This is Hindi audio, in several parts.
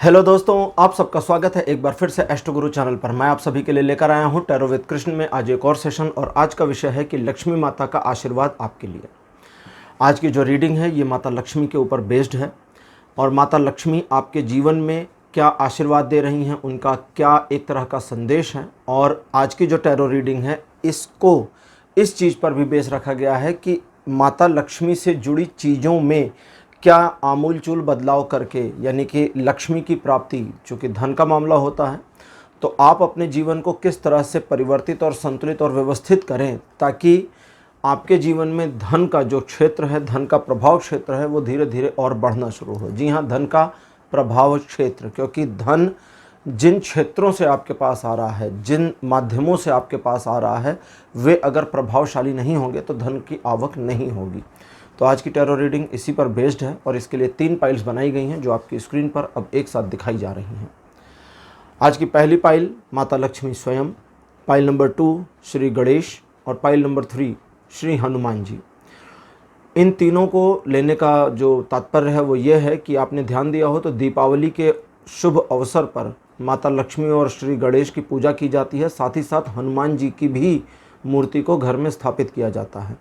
हेलो दोस्तों, आप सबका स्वागत है एक बार फिर से एस्ट्रो गुरु चैनल पर। मैं आप सभी के लिए लेकर आया हूं टैरो विद कृष्ण में आज एक और सेशन। और आज का विषय है कि लक्ष्मी माता का आशीर्वाद आपके लिए। आज की जो रीडिंग है ये माता लक्ष्मी के ऊपर बेस्ड है। और माता लक्ष्मी आपके जीवन में क्या आशीर्वाद दे रही हैं, उनका क्या एक तरह का संदेश है। और आज की जो टैरो रीडिंग है इसको इस चीज़ पर भी बेस रखा गया है कि माता लक्ष्मी से जुड़ी चीज़ों में क्या आमूलचूल बदलाव करके, यानी कि लक्ष्मी की प्राप्ति, चूँकि धन का मामला होता है, तो आप अपने जीवन को किस तरह से परिवर्तित और संतुलित और व्यवस्थित करें ताकि आपके जीवन में धन का जो क्षेत्र है, धन का प्रभाव क्षेत्र है, वो धीरे धीरे और बढ़ना शुरू हो। जी हाँ, धन का प्रभाव क्षेत्र, क्योंकि धन जिन क्षेत्रों से आपके पास आ रहा है, जिन माध्यमों से आपके पास आ रहा है, वे अगर प्रभावशाली नहीं होंगे तो धन की आवक नहीं होगी। तो आज की टैरो रीडिंग इसी पर बेस्ड है और इसके लिए 3 पाइल्स बनाई गई हैं जो आपकी स्क्रीन पर अब एक साथ दिखाई जा रही हैं। आज की पहली पाइल माता लक्ष्मी स्वयं, पाइल नंबर 2 श्री गणेश और पाइल नंबर 3 श्री हनुमान जी। इन तीनों को लेने का जो तात्पर्य है वो ये है कि आपने ध्यान दिया हो तो दीपावली के शुभ अवसर पर माता लक्ष्मी और श्री गणेश की पूजा की जाती है। साथ ही साथ हनुमान जी की भी मूर्ति को घर में स्थापित किया जाता है,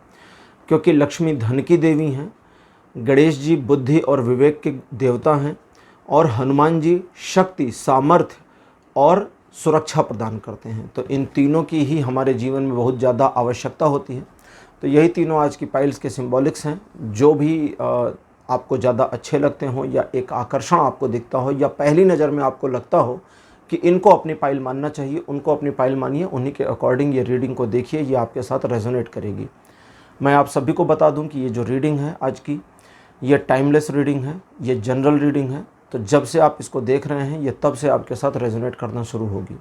क्योंकि लक्ष्मी धन की देवी हैं, गणेश जी बुद्धि और विवेक के देवता हैं और हनुमान जी शक्ति, सामर्थ्य और सुरक्षा प्रदान करते हैं। तो इन तीनों की ही हमारे जीवन में बहुत ज़्यादा आवश्यकता होती है। तो यही तीनों आज की पाइल्स के सिंबॉलिक्स हैं। जो भी आपको ज़्यादा अच्छे लगते हों या एक आकर्षण आपको दिखता हो या पहली नज़र में आपको लगता हो कि इनको अपनी पाइल मानना चाहिए, उनको अपनी पाइल मानिए, उन्हीं के अकॉर्डिंग ये रीडिंग को देखिए, ये आपके साथ रेजोनेट करेगी। मैं आप सभी को बता दूं कि ये जो रीडिंग है आज की, ये टाइमलेस रीडिंग है, ये जनरल रीडिंग है। तो जब से आप इसको देख रहे हैं ये तब से आपके साथ रेजोनेट करना शुरू होगी।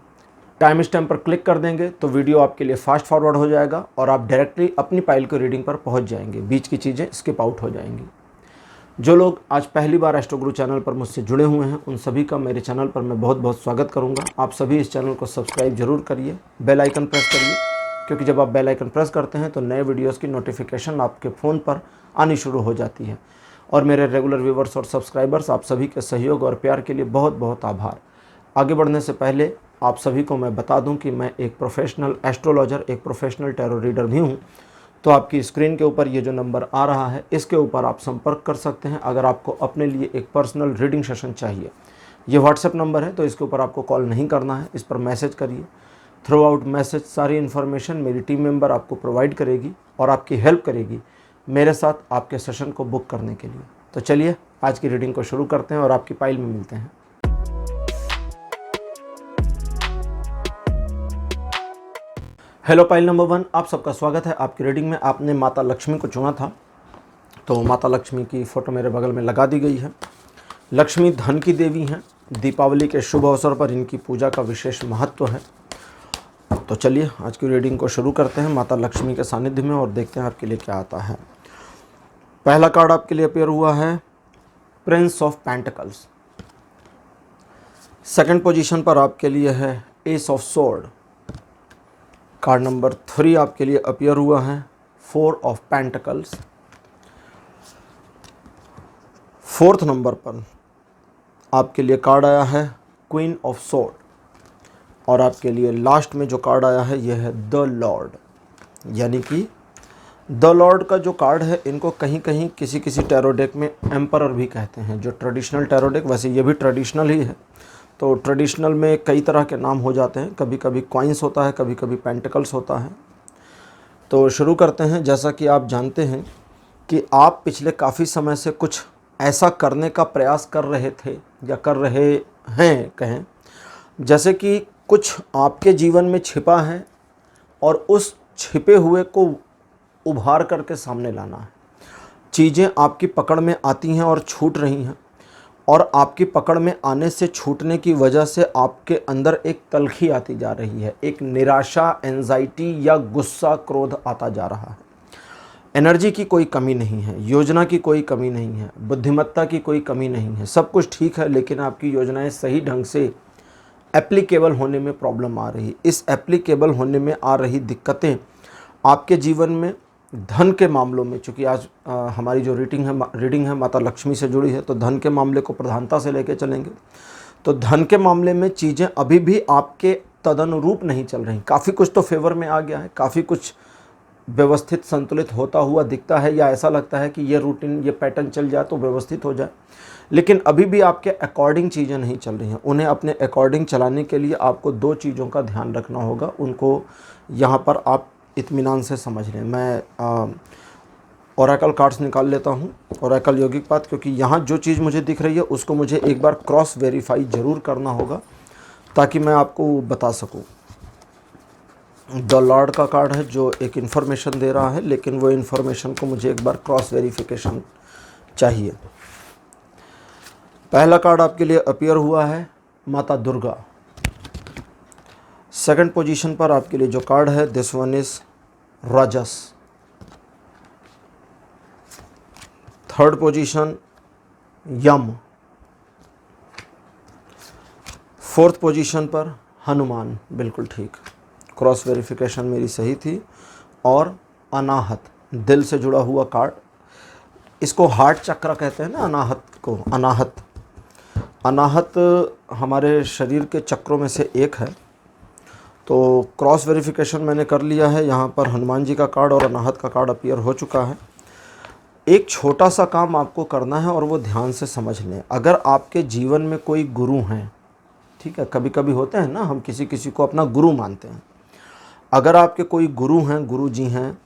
टाइम स्टैम्प पर क्लिक कर देंगे तो वीडियो आपके लिए फास्ट फॉरवर्ड हो जाएगा और आप डायरेक्टली अपनी पाइल की रीडिंग पर पहुंच जाएंगे, बीच की चीज़ें स्किप आउट हो जाएंगी। जो लोग आज पहली बार एस्ट्रो गुरु चैनल पर मुझसे जुड़े हुए हैं उन सभी का मेरे चैनल पर मैं बहुत बहुत स्वागत करूँगा। आप सभी इस चैनल को सब्सक्राइब जरूर करिए, बेल आइकन प्रेस करिए, क्योंकि जब आप बेल आइकन प्रेस करते हैं तो नए वीडियोस की नोटिफिकेशन आपके फ़ोन पर आनी शुरू हो जाती है। और मेरे रेगुलर व्यूवर्स और सब्सक्राइबर्स, आप सभी के सहयोग और प्यार के लिए बहुत बहुत आभार। आगे बढ़ने से पहले आप सभी को मैं बता दूं कि मैं एक प्रोफेशनल एस्ट्रोलॉजर, एक प्रोफेशनल टैरो रीडर भी हूं। तो आपकी स्क्रीन के ऊपर ये जो नंबर आ रहा है इसके ऊपर आप संपर्क कर सकते हैं अगर आपको अपने लिए एक पर्सनल रीडिंग सेशन चाहिए। ये व्हाट्सएप नंबर है, तो इसके ऊपर आपको कॉल नहीं करना है, इस पर मैसेज करिए। थ्रू आउट मैसेज सारी इन्फॉर्मेशन मेरी टीम मेंबर आपको प्रोवाइड करेगी और आपकी हेल्प करेगी मेरे साथ आपके सेशन को बुक करने के लिए। तो चलिए आज की रीडिंग को शुरू करते हैं और आपकी पाइल में मिलते हैं। हेलो पाइल नंबर 1, आप सबका स्वागत है आपकी रीडिंग में। आपने माता लक्ष्मी को चुना था, तो माता लक्ष्मी की फ़ोटो मेरे बगल में लगा दी गई है। लक्ष्मी धन की देवी हैं, दीपावली के शुभ अवसर पर इनकी पूजा का विशेष महत्व है। तो चलिए आज की रीडिंग को शुरू करते हैं माता लक्ष्मी के सानिध्य में और देखते हैं आपके लिए क्या आता है। पहला कार्ड आपके लिए अपीयर हुआ है Prince of pentacles. Second position पर आपके लिए है S of sword. Card number 3 आपके लिए अपीयर हुआ है 4 ऑफ पेंटिकल्स। फोर्थ नंबर पर आपके लिए कार्ड आया है क्वीन ऑफ स्वॉर्ड। और आपके लिए लास्ट में जो कार्ड आया है यह है द लॉर्ड। यानी कि द लॉर्ड का जो कार्ड है, इनको कहीं कहीं किसी किसी टैरो डेक में एम्परर भी कहते हैं। जो ट्रेडिशनल टैरो डेक, वैसे ये भी ट्रेडिशनल ही है, तो ट्रेडिशनल में कई तरह के नाम हो जाते हैं। कभी कभी कॉइन्स होता है, कभी कभी पेंटिकल्स होता है। तो शुरू करते हैं। जैसा कि आप जानते हैं कि आप पिछले काफ़ी समय से कुछ ऐसा करने का प्रयास कर रहे थे या कर रहे हैं, कहें जैसे कि कुछ आपके जीवन में छिपा है और उस छिपे हुए को उभार करके सामने लाना है। चीज़ें आपकी पकड़ में आती हैं और छूट रही हैं, और आपकी पकड़ में आने से, छूटने की वजह से आपके अंदर एक तलखी आती जा रही है, एक निराशा, एंजाइटी या गुस्सा, क्रोध आता जा रहा है। एनर्जी की कोई कमी नहीं है, योजना की कोई कमी नहीं है, बुद्धिमत्ता की कोई कमी नहीं है, सब कुछ ठीक है, लेकिन आपकी योजनाएं सही ढंग से एप्लीकेबल होने में प्रॉब्लम आ रही। इस एप्लीकेबल होने में आ रही दिक्कतें आपके जीवन में धन के मामलों में, चूँकि आज हमारी जो रीडिंग है माता लक्ष्मी से जुड़ी है, तो धन के मामले को प्रधानता से लेकर चलेंगे। तो धन के मामले में चीज़ें अभी भी आपके तदनुरूप नहीं चल रही। काफ़ी कुछ तो फेवर में आ गया है, काफ़ी कुछ व्यवस्थित संतुलित होता हुआ दिखता है, या ऐसा लगता है कि ये रूटीन, ये पैटर्न चल जाए तो व्यवस्थित हो जाए, लेकिन अभी भी आपके अकॉर्डिंग चीज़ें नहीं चल रही हैं। उन्हें अपने अकॉर्डिंग चलाने के लिए आपको 2 चीज़ों का ध्यान रखना होगा, उनको यहाँ पर आप इत्मीनान से समझ लें। मैं ओरेकल कार्ड्स निकाल लेता हूँ, ओरेकल यौगिक पात, क्योंकि यहाँ जो चीज़ मुझे दिख रही है उसको मुझे एक बार क्रॉस वेरीफाई ज़रूर करना होगा ताकि मैं आपको बता सकूँ। द लॉर्ड का कार्ड है जो एक इन्फॉर्मेशन दे रहा है, लेकिन वो इन्फॉर्मेशन को मुझे एक बार क्रॉस वेरिफिकेशन चाहिए। पहला कार्ड आपके लिए अपीयर हुआ है माता दुर्गा। सेकंड पोजीशन पर आपके लिए जो कार्ड है, this one is Rajas. Third position Yama. Fourth position पर हनुमान। बिल्कुल ठीक, क्रॉस वेरिफिकेशन मेरी सही थी। और अनाहत, दिल से जुड़ा हुआ कार्ड, इसको हार्ट चक्र कहते हैं ना, अनाहत को। अनाहत हमारे शरीर के चक्रों में से एक है। तो क्रॉस वेरिफिकेशन मैंने कर लिया है। यहाँ पर हनुमान जी का कार्ड और अनाहत का कार्ड अपीयर हो चुका है। एक छोटा सा काम आपको करना है और वो ध्यान से समझ लें। अगर आपके जीवन में कोई गुरु हैं, ठीक है, कभी कभी होते हैं ना, हम किसी किसी को अपना गुरु मानते हैं। अगर आपके कोई गुरु हैं, गुरु जी हैं,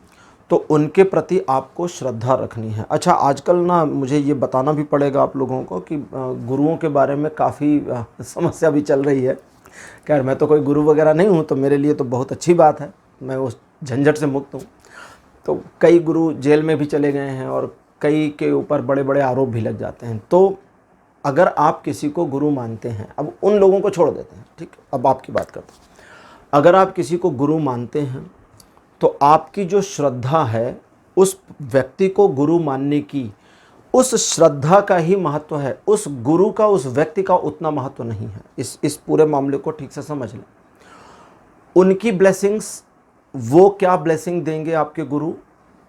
तो उनके प्रति आपको श्रद्धा रखनी है। अच्छा, आजकल ना मुझे ये बताना भी पड़ेगा आप लोगों को कि गुरुओं के बारे में काफ़ी समस्या भी चल रही है। खैर, मैं तो कोई गुरु वगैरह नहीं हूँ, तो मेरे लिए तो बहुत अच्छी बात है, मैं उस झंझट से मुक्त हूँ। तो कई गुरु जेल में भी चले गए हैं और कई के ऊपर बड़े बड़े आरोप भी लग जाते हैं। तो अगर आप किसी को गुरु मानते हैं, अब उन लोगों को छोड़ देते हैं, ठीक, अब आपकी बात करते हैं। अगर आप किसी को गुरु मानते हैं तो आपकी जो श्रद्धा है उस व्यक्ति को गुरु मानने की, उस श्रद्धा का ही महत्व है, उस गुरु का, उस व्यक्ति का उतना महत्व नहीं है। इस पूरे मामले को ठीक से समझ लें। उनकी ब्लेसिंग्स, वो क्या ब्लेसिंग देंगे आपके गुरु,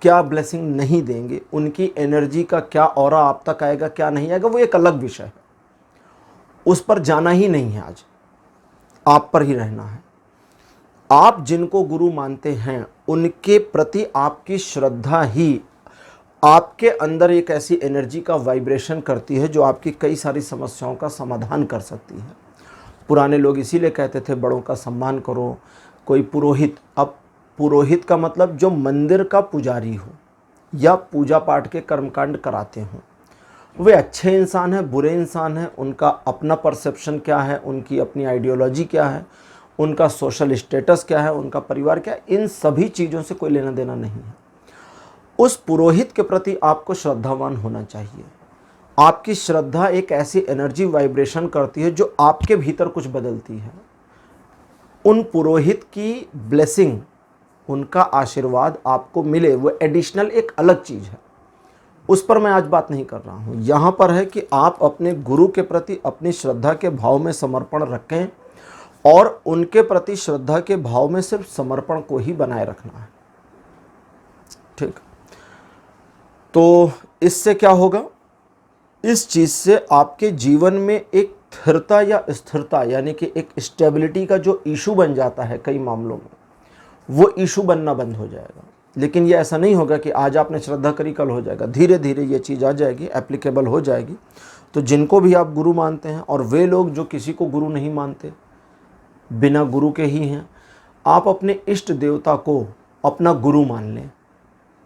क्या ब्लेसिंग नहीं देंगे, उनकी एनर्जी का क्या ऑरा आप तक आएगा, क्या नहीं आएगा, वो एक अलग विषय है। उस पर जाना ही नहीं है, आज आप पर ही रहना है। आप जिनको गुरु मानते हैं उनके प्रति आपकी श्रद्धा ही आपके अंदर एक ऐसी एनर्जी का वाइब्रेशन करती है जो आपकी कई सारी समस्याओं का समाधान कर सकती है। पुराने लोग इसीलिए कहते थे बड़ों का सम्मान करो। कोई पुरोहित, अब पुरोहित का मतलब जो मंदिर का पुजारी हो या पूजा पाठ के कर्मकांड कराते हों, वे अच्छे इंसान हैं, बुरे इंसान हैं, उनका अपना परसेप्शन क्या है, उनकी अपनी आइडियोलॉजी क्या है, उनका सोशल स्टेटस क्या है, उनका परिवार क्या है, इन सभी चीज़ों से कोई लेना देना नहीं है। उस पुरोहित के प्रति आपको श्रद्धावान होना चाहिए। आपकी श्रद्धा एक ऐसी एनर्जी वाइब्रेशन करती है जो आपके भीतर कुछ बदलती है। उन पुरोहित की ब्लेसिंग, उनका आशीर्वाद आपको मिले, वो एडिशनल एक अलग चीज़ है। उस पर मैं आज बात नहीं कर रहा हूँ। यहाँ पर है कि आप अपने गुरु के प्रति अपनी श्रद्धा के भाव में समर्पण रखें और उनके प्रति श्रद्धा के भाव में सिर्फ समर्पण को ही बनाए रखना है, ठीक। तो इससे क्या होगा, इस चीज़ से आपके जीवन में एक स्थिरता या स्थिरता, यानी कि एक स्टेबिलिटी का जो इशू बन जाता है कई मामलों में, वो इशू बनना बंद हो जाएगा। लेकिन ये ऐसा नहीं होगा कि आज आपने श्रद्धा करी कल हो जाएगा। धीरे धीरे ये चीज़ आ जाएगी, एप्लीकेबल हो जाएगी। तो जिनको भी आप गुरु मानते हैं, और वे लोग जो किसी को गुरु नहीं मानते, बिना गुरु के ही हैं, आप अपने इष्ट देवता को अपना गुरु मान लें।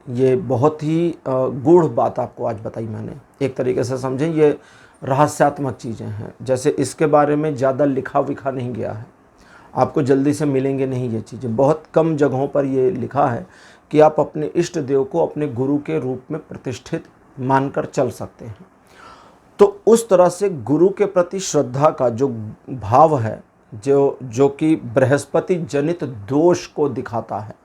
ये बहुत ही गूढ़ बात आपको आज बताई मैंने, एक तरीके से समझें ये रहस्यात्मक चीज़ें हैं। जैसे इसके बारे में ज़्यादा लिखा विखा नहीं गया है, आपको जल्दी से मिलेंगे नहीं ये चीज़ें। बहुत कम जगहों पर ये लिखा है कि आप अपने इष्ट देव को अपने गुरु के रूप में प्रतिष्ठित मानकर चल सकते हैं। तो उस तरह से गुरु के प्रति श्रद्धा का जो भाव है, जो कि बृहस्पति जनित दोष को दिखाता है,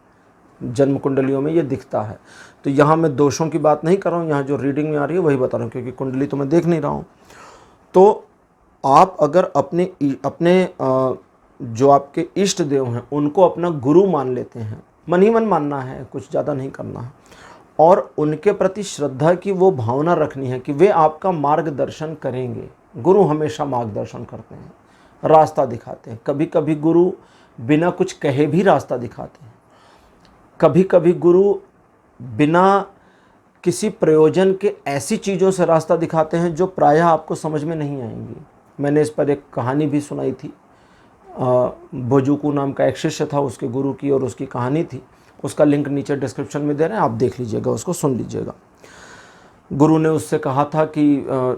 जन्म कुंडलियों में ये दिखता है। तो यहाँ मैं दोषों की बात नहीं कर रहा हूँ, यहाँ जो रीडिंग में आ रही है वही बता रहा हूँ, क्योंकि कुंडली तो मैं देख नहीं रहा हूँ। तो आप अगर अपने जो आपके इष्ट देव हैं उनको अपना गुरु मान लेते हैं, मन ही मन मानना है, कुछ ज़्यादा नहीं करना है, और उनके प्रति श्रद्धा की वो भावना रखनी है कि वे आपका मार्गदर्शन करेंगे। गुरु हमेशा मार्गदर्शन करते हैं, रास्ता दिखाते हैं। कभी कभी गुरु बिना कुछ कहे भी रास्ता दिखाते हैं। कभी कभी गुरु बिना किसी प्रयोजन के ऐसी चीज़ों से रास्ता दिखाते हैं जो प्रायः आपको समझ में नहीं आएंगी। मैंने इस पर एक कहानी भी सुनाई थी। बोजुकू नाम का एक शिष्य था, उसके गुरु की और उसकी कहानी थी। उसका लिंक नीचे डिस्क्रिप्शन में दे रहे हैं, आप देख लीजिएगा, उसको सुन लीजिएगा। गुरु ने उससे कहा था कि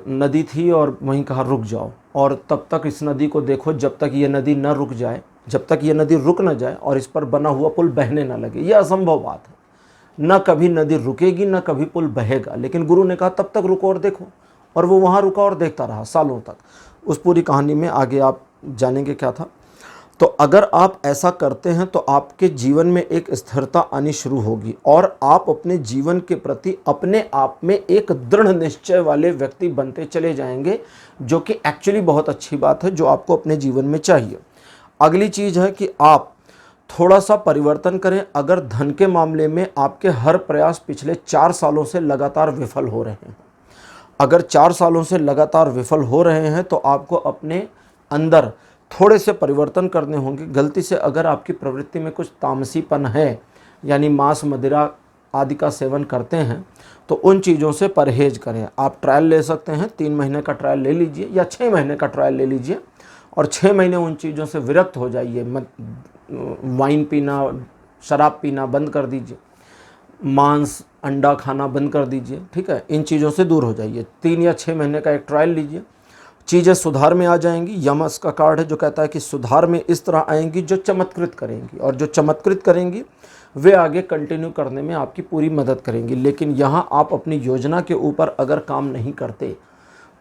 नदी थी और वहीं कहा रुक जाओ, और तब तक इस नदी को देखो जब तक ये नदी न रुक जाए, जब तक ये नदी रुक न जाए और इस पर बना हुआ पुल बहने न लगे। ये असंभव बात है, न कभी नदी रुकेगी न कभी पुल बहेगा। लेकिन गुरु ने कहा तब तक रुको और देखो, और वो वहाँ रुका और देखता रहा सालों तक। उस पूरी कहानी में आगे आप जानेंगे क्या था। तो अगर आप ऐसा करते हैं तो आपके जीवन में एक स्थिरता आनी शुरू होगी और आप अपने जीवन के प्रति अपने आप में एक दृढ़ निश्चय वाले व्यक्ति बनते चले जाएंगे, जो कि एक्चुअली बहुत अच्छी बात है, जो आपको अपने जीवन में चाहिए। अगली चीज़ है कि आप थोड़ा सा परिवर्तन करें। अगर धन के मामले में आपके हर प्रयास पिछले 4 सालों से लगातार विफल हो रहे हैं, अगर 4 सालों से लगातार विफल हो रहे हैं तो आपको अपने अंदर थोड़े से परिवर्तन करने होंगे। गलती से अगर आपकी प्रवृत्ति में कुछ तामसीपन है, यानी मांस मदिरा आदि का सेवन करते हैं, तो उन चीज़ों से परहेज करें। आप ट्रायल ले सकते हैं, 3 महीने का ट्रायल ले लीजिए या 6 महीने का ट्रायल ले लीजिए, और 6 महीने उन चीज़ों से विरक्त हो जाइए। वाइन पीना, शराब पीना बंद कर दीजिए, मांस अंडा खाना बंद कर दीजिए, ठीक है, इन चीज़ों से दूर हो जाइए। 3 या 6 महीने का एक ट्रायल लीजिए, चीज़ें सुधार में आ जाएंगी। यमस का कार्ड है जो कहता है कि सुधार में इस तरह आएंगी जो चमत्कृत करेंगी, और जो चमत्कृत करेंगी वे आगे कंटिन्यू करने में आपकी पूरी मदद करेंगी। लेकिन यहाँ आप अपनी योजना के ऊपर अगर काम नहीं करते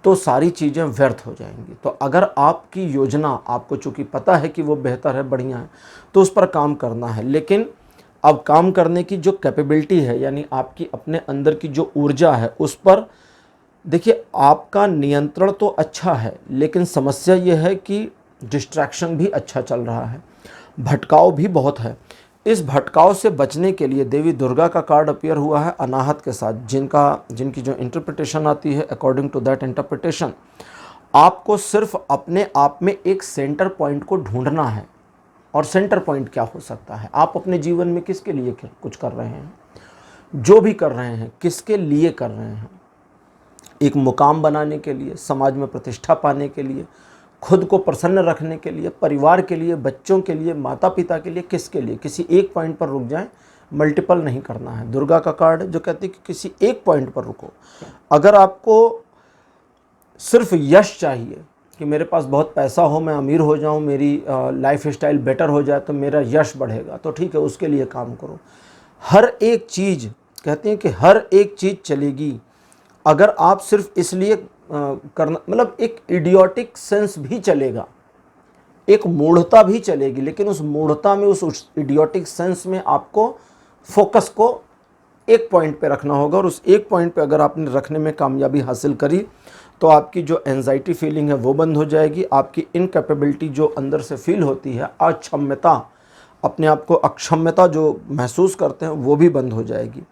तो सारी चीज़ें व्यर्थ हो जाएंगी। तो अगर आपकी योजना, आपको चूँकि पता है कि वो बेहतर है, बढ़िया है, तो उस पर काम करना है। लेकिन अब काम करने की जो कैपेबिलिटी है, यानी आपकी अपने अंदर की जो ऊर्जा है, उस पर देखिए, आपका नियंत्रण तो अच्छा है, लेकिन समस्या ये है कि डिस्ट्रैक्शन भी अच्छा चल रहा है, भटकाव भी बहुत है। इस भटकाव से बचने के लिए देवी दुर्गा का कार्ड अपीयर हुआ है अनाहत के साथ, जिनकी जो इंटरप्रिटेशन आती है, अकॉर्डिंग टू दैट इंटरप्रिटेशन आपको सिर्फ अपने आप में एक सेंटर पॉइंट को ढूंढना है। और सेंटर पॉइंट क्या हो सकता है? आप अपने जीवन में किसके लिए कुछ कर रहे हैं, जो भी कर रहे हैं किसके लिए कर रहे हैं? एक मुकाम बनाने के लिए, समाज में प्रतिष्ठा पाने के लिए, खुद को प्रसन्न रखने के लिए, परिवार के लिए, बच्चों के लिए, माता पिता के लिए, किसके लिए? किसी एक पॉइंट पर रुक जाएं, मल्टीपल नहीं करना है। दुर्गा का कार्ड है जो कहती है कि किसी एक पॉइंट पर रुको। अगर आपको सिर्फ यश चाहिए कि मेरे पास बहुत पैसा हो, मैं अमीर हो जाऊं, मेरी लाइफ स्टाइल बेटर हो जाए तो मेरा यश बढ़ेगा, तो ठीक है, उसके लिए काम करो। हर एक चीज़, कहते हैं कि हर एक चीज़ चलेगी। अगर आप सिर्फ इसलिए करना, मतलब एक इडियोटिक सेंस भी चलेगा, एक मूढ़ता भी चलेगी, लेकिन उस मूढ़ता में, उस इडियोटिक सेंस में आपको फोकस को एक पॉइंट पे रखना होगा। और उस एक पॉइंट पे अगर आपने रखने में कामयाबी हासिल करी तो आपकी जो एंजाइटी फीलिंग है वो बंद हो जाएगी। आपकी इनकैपेबिलिटी जो अंदर से फील होती है, अक्षम्यता, अपने आप को अक्षम्यता जो महसूस करते हैं, वो भी बंद हो जाएगी।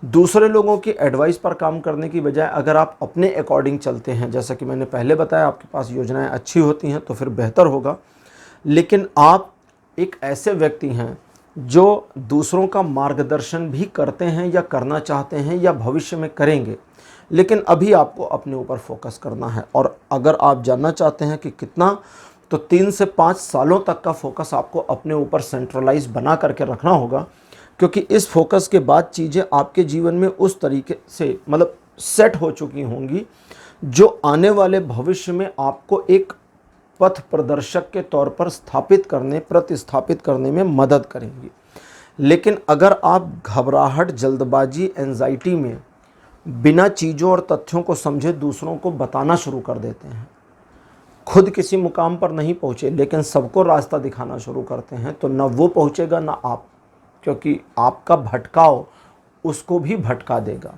दूसरे लोगों की एडवाइस पर काम करने की बजाय अगर आप अपने अकॉर्डिंग चलते हैं, जैसा कि मैंने पहले बताया, आपके पास योजनाएं अच्छी होती हैं तो फिर बेहतर होगा। लेकिन आप एक ऐसे व्यक्ति हैं जो दूसरों का मार्गदर्शन भी करते हैं या करना चाहते हैं या भविष्य में करेंगे, लेकिन अभी आपको अपने ऊपर फोकस करना है। और अगर आप जानना चाहते हैं कि कितना, तो 3 से 5 सालों तक का फोकस आपको अपने ऊपर सेंट्रलाइज बना करके रखना होगा, क्योंकि इस फोकस के बाद चीज़ें आपके जीवन में उस तरीके से मतलब सेट हो चुकी होंगी जो आने वाले भविष्य में आपको एक पथ प्रदर्शक के तौर पर प्रतिस्थापित करने में मदद करेंगी। लेकिन अगर आप घबराहट, जल्दबाजी, एंजाइटी में बिना चीज़ों और तथ्यों को समझे दूसरों को बताना शुरू कर देते हैं, खुद किसी मुकाम पर नहीं पहुँचे लेकिन सबको रास्ता दिखाना शुरू करते हैं, तो न वो पहुँचेगा न आप, क्योंकि आपका भटकाव उसको भी भटका देगा।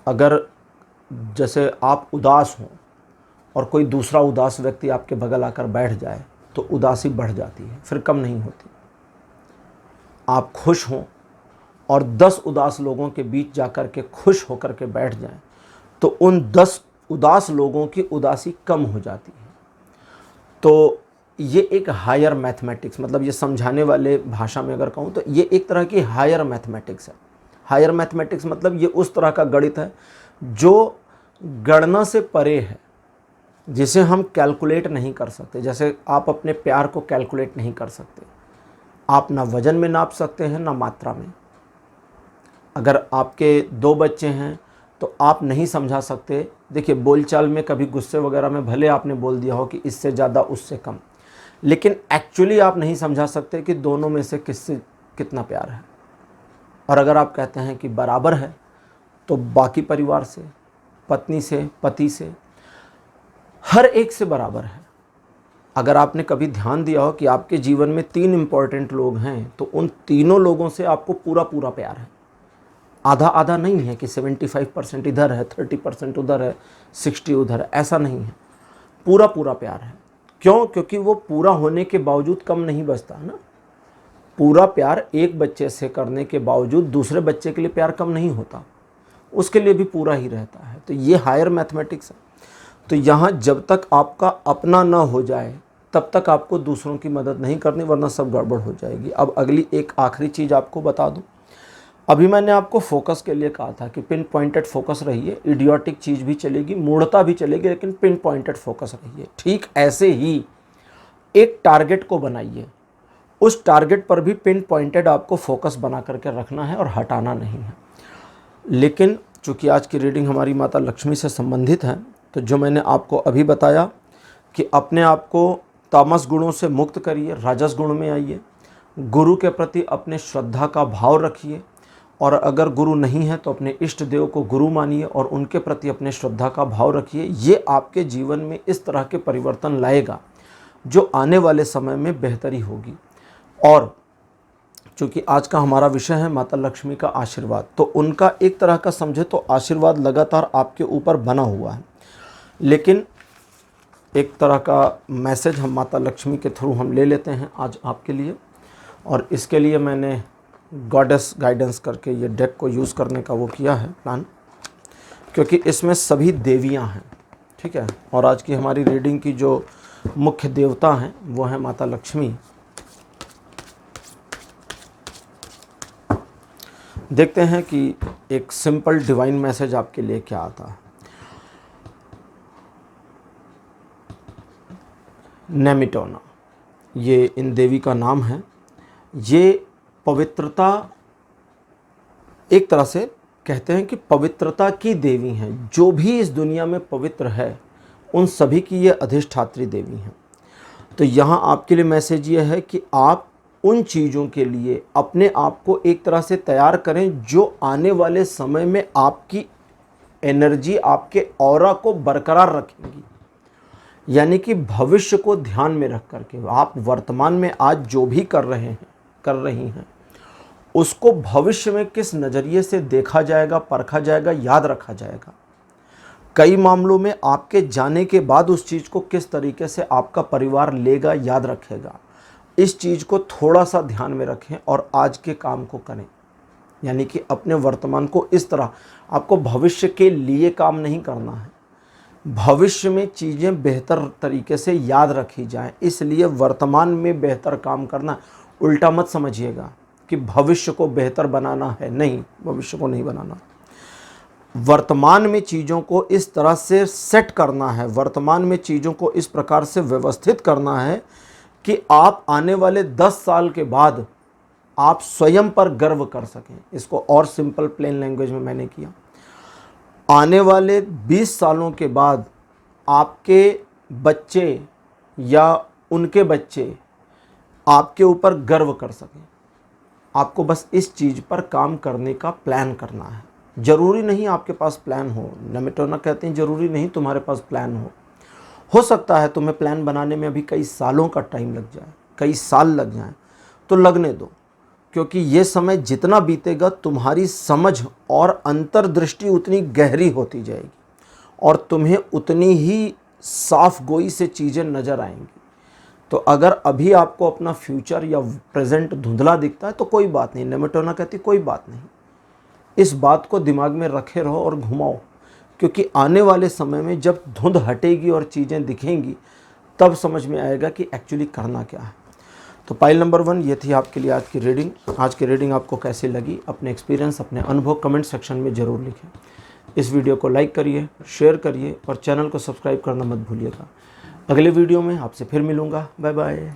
अगर जैसे आप उदास हों और कोई दूसरा उदास व्यक्ति आपके बगल आकर बैठ जाए तो उदासी बढ़ जाती है, फिर कम नहीं होती। आप खुश हों और 10 उदास लोगों के बीच जाकर के खुश होकर के बैठ जाएं तो उन 10 उदास लोगों की उदासी कम हो जाती है। तो ये एक हायर मैथमेटिक्स, मतलब ये समझाने वाले भाषा में अगर कहूँ तो ये एक तरह की हायर मैथमेटिक्स है। हायर मैथमेटिक्स मतलब ये उस तरह का गणित है जो गणना से परे है, जिसे हम कैलकुलेट नहीं कर सकते। जैसे आप अपने प्यार को कैलकुलेट नहीं कर सकते, आप ना वजन में नाप सकते हैं ना मात्रा में। अगर आपके 2 बच्चे हैं तो आप नहीं समझा सकते। देखिए, बोलचाल में कभी गुस्से वगैरह में भले आपने बोल दिया हो कि इससे ज़्यादा उससे कम, लेकिन एक्चुअली आप नहीं समझा सकते कि दोनों में से किससे कितना प्यार है। और अगर आप कहते हैं कि बराबर है, तो बाकी परिवार से, पत्नी से, पति से, हर एक से बराबर है। अगर आपने कभी ध्यान दिया हो कि आपके जीवन में 3 इम्पॉर्टेंट लोग हैं, तो उन तीनों लोगों से आपको पूरा पूरा प्यार है। आधा आधा नहीं है कि 75% इधर है, 30% उधर है, 60 उधर है, ऐसा नहीं है। पूरा पूरा प्यार है। क्यों? क्योंकि वो पूरा होने के बावजूद कम नहीं बचता ना। पूरा प्यार एक बच्चे से करने के बावजूद दूसरे बच्चे के लिए प्यार कम नहीं होता, उसके लिए भी पूरा ही रहता है। तो ये हायर मैथमेटिक्स है। तो यहाँ जब तक आपका अपना ना हो जाए तब तक आपको दूसरों की मदद नहीं करनी, वरना सब गड़बड़ हो जाएगी। अब अगली एक आखिरी चीज़ आपको बता दूं। अभी मैंने आपको फोकस के लिए कहा था कि पिन पॉइंटेड फोकस रहिए। इडियोटिक चीज़ भी चलेगी, मूढ़ता भी चलेगी, लेकिन पिन पॉइंटेड फोकस रहिए। ठीक ऐसे ही एक टारगेट को बनाइए, उस टारगेट पर भी पिन पॉइंटेड आपको फोकस बना करके रखना है और हटाना नहीं है। लेकिन चूँकि आज की रीडिंग हमारी माता लक्ष्मी से संबंधित है, तो जो मैंने आपको अभी बताया कि अपने आप को तामस गुणों से मुक्त करिए, राजस गुण में आइए, गुरु के प्रति अपने श्रद्धा का भाव रखिए, और अगर गुरु नहीं है तो अपने इष्ट देव को गुरु मानिए और उनके प्रति अपने श्रद्धा का भाव रखिए। ये आपके जीवन में इस तरह के परिवर्तन लाएगा जो आने वाले समय में बेहतरी होगी। और चूँकि आज का हमारा विषय है माता लक्ष्मी का आशीर्वाद, तो उनका एक तरह का समझे तो आशीर्वाद लगातार आपके ऊपर बना हुआ है। लेकिन एक तरह का मैसेज हम माता लक्ष्मी के थ्रू हम ले लेते हैं आज आपके लिए, और इसके लिए मैंने गॉडेस गाइडेंस करके ये डेक को यूज़ करने का वो किया है प्लान, क्योंकि इसमें सभी देवियां हैं। ठीक है, और आज की हमारी रीडिंग की जो मुख्य देवता हैं वो है माता लक्ष्मी। देखते हैं कि एक सिंपल डिवाइन मैसेज आपके लिए क्या आता है। नेमिटोना, ये इन देवी का नाम है। ये पवित्रता, एक तरह से कहते हैं कि पवित्रता की देवी हैं। जो भी इस दुनिया में पवित्र है उन सभी की ये अधिष्ठात्री देवी हैं। तो यहाँ आपके लिए मैसेज ये है कि आप उन चीज़ों के लिए अपने आप को एक तरह से तैयार करें जो आने वाले समय में आपकी एनर्जी, आपके ऑरा को बरकरार रखेंगी। यानी कि भविष्य को ध्यान में रख करके आप वर्तमान में आज जो भी कर रही हैं उसको भविष्य में किस नज़रिए से देखा जाएगा, परखा जाएगा, याद रखा जाएगा। कई मामलों में आपके जाने के बाद उस चीज़ को किस तरीके से आपका परिवार लेगा, याद रखेगा। इस चीज़ को थोड़ा सा ध्यान में रखें और आज के काम को करें। यानी कि अपने वर्तमान को इस तरह, आपको भविष्य के लिए काम नहीं करना है, भविष्य में चीज़ें बेहतर तरीके से याद रखी जाएं, इसलिए वर्तमान में बेहतर काम करना। उल्टा मत समझिएगा कि भविष्य को बेहतर बनाना है, नहीं, भविष्य को नहीं बनाना। वर्तमान में चीज़ों को इस तरह से सेट करना है, वर्तमान में चीज़ों को इस प्रकार से व्यवस्थित करना है कि आप आने वाले 10 साल के बाद आप स्वयं पर गर्व कर सकें। इसको और सिंपल प्लेन लैंग्वेज में मैंने किया, आने वाले 20 सालों के बाद आपके बच्चे या उनके बच्चे आपके ऊपर गर्व कर सकें। आपको बस इस चीज़ पर काम करने का प्लान करना है। ज़रूरी नहीं आपके पास प्लान हो, नेमिटोना कहते हैं ज़रूरी नहीं तुम्हारे पास प्लान हो सकता है तुम्हें प्लान बनाने में अभी कई सालों का टाइम लग जाए, कई साल लग जाएं, तो लगने दो, क्योंकि ये समय जितना बीतेगा तुम्हारी समझ और अंतर्दृष्टि उतनी गहरी होती जाएगी और तुम्हें उतनी ही साफ गोई से चीज़ें नज़र आएंगी। तो अगर अभी आपको अपना फ्यूचर या प्रेजेंट धुंधला दिखता है तो कोई बात नहीं, नेमिटोना कहती कोई बात नहीं, इस बात को दिमाग में रखे रहो और घुमाओ, क्योंकि आने वाले समय में जब धुंध हटेगी और चीज़ें दिखेंगी तब समझ में आएगा कि एक्चुअली करना क्या है। तो पाइल नंबर 1 ये थी आपके लिए आज की रीडिंग। आज की रीडिंग आपको कैसी लगी, अपने एक्सपीरियंस, अपने अनुभव कमेंट सेक्शन में ज़रूर लिखें। इस वीडियो को लाइक करिए, शेयर करिए और चैनल को सब्सक्राइब करना मत भूलिएगा। अगले वीडियो में आपसे फिर मिलूँगा। Bye bye.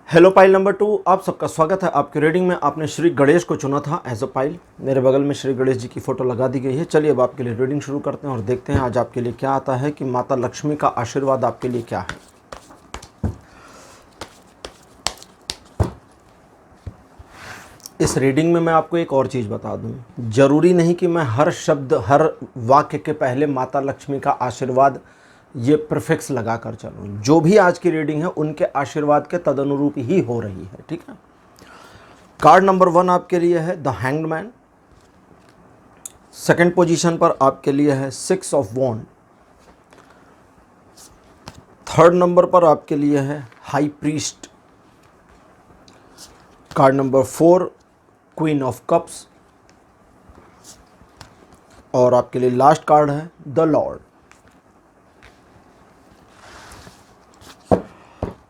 Hello file number 2, आप सबका स्वागत है। आपकी रीडिंग में आपने श्री गणेश को चुना था एज अ पाइल। मेरे बगल में श्री गणेश जी की फ़ोटो लगा दी गई है। चलिए अब आपके लिए रीडिंग शुरू करते हैं और देखते हैं आज आपके लिए क्या आता है कि माता लक्ष्मी का आशीर्वाद आपके लिए क्या है। इस रीडिंग में मैं आपको एक और चीज़ बता दूं, ज़रूरी नहीं कि मैं हर शब्द, हर वाक्य के पहले माता लक्ष्मी का आशीर्वाद ये प्रीफिक्स लगा कर चलूँ। जो भी आज की रीडिंग है उनके आशीर्वाद के तदनुरूप ही हो रही है, ठीक है। कार्ड नंबर 1 आपके लिए है the hanged man. Second position पर आपके लिए है 6 ऑफ वॉन्ड। थर्ड नंबर पर आपके लिए है high priest. Card number 4 queen of cups. और आपके लिए लास्ट कार्ड है द लॉर्ड।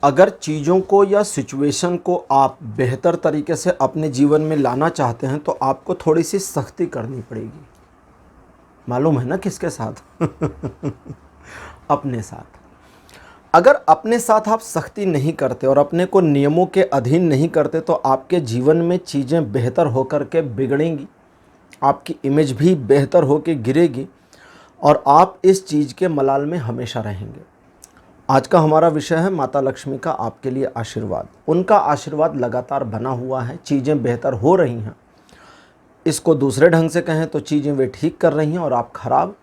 अगर चीज़ों को या सिचुएशन को आप बेहतर तरीके से अपने जीवन में लाना चाहते हैं तो आपको थोड़ी सी सख्ती करनी पड़ेगी। मालूम है ना किसके साथ? अपने साथ। अगर अपने साथ आप सख्ती नहीं करते और अपने को नियमों के अधीन नहीं करते तो आपके जीवन में चीज़ें बेहतर होकर के बिगड़ेंगी, आपकी इमेज भी बेहतर होकर गिरेगी और आप इस चीज़ के मलाल में हमेशा रहेंगे। आज का हमारा विषय है माता लक्ष्मी का आपके लिए आशीर्वाद। उनका आशीर्वाद लगातार बना हुआ है, चीज़ें बेहतर हो रही हैं। इसको दूसरे ढंग से कहें तो चीज़ें वे ठीक कर रही हैं और आप खराब,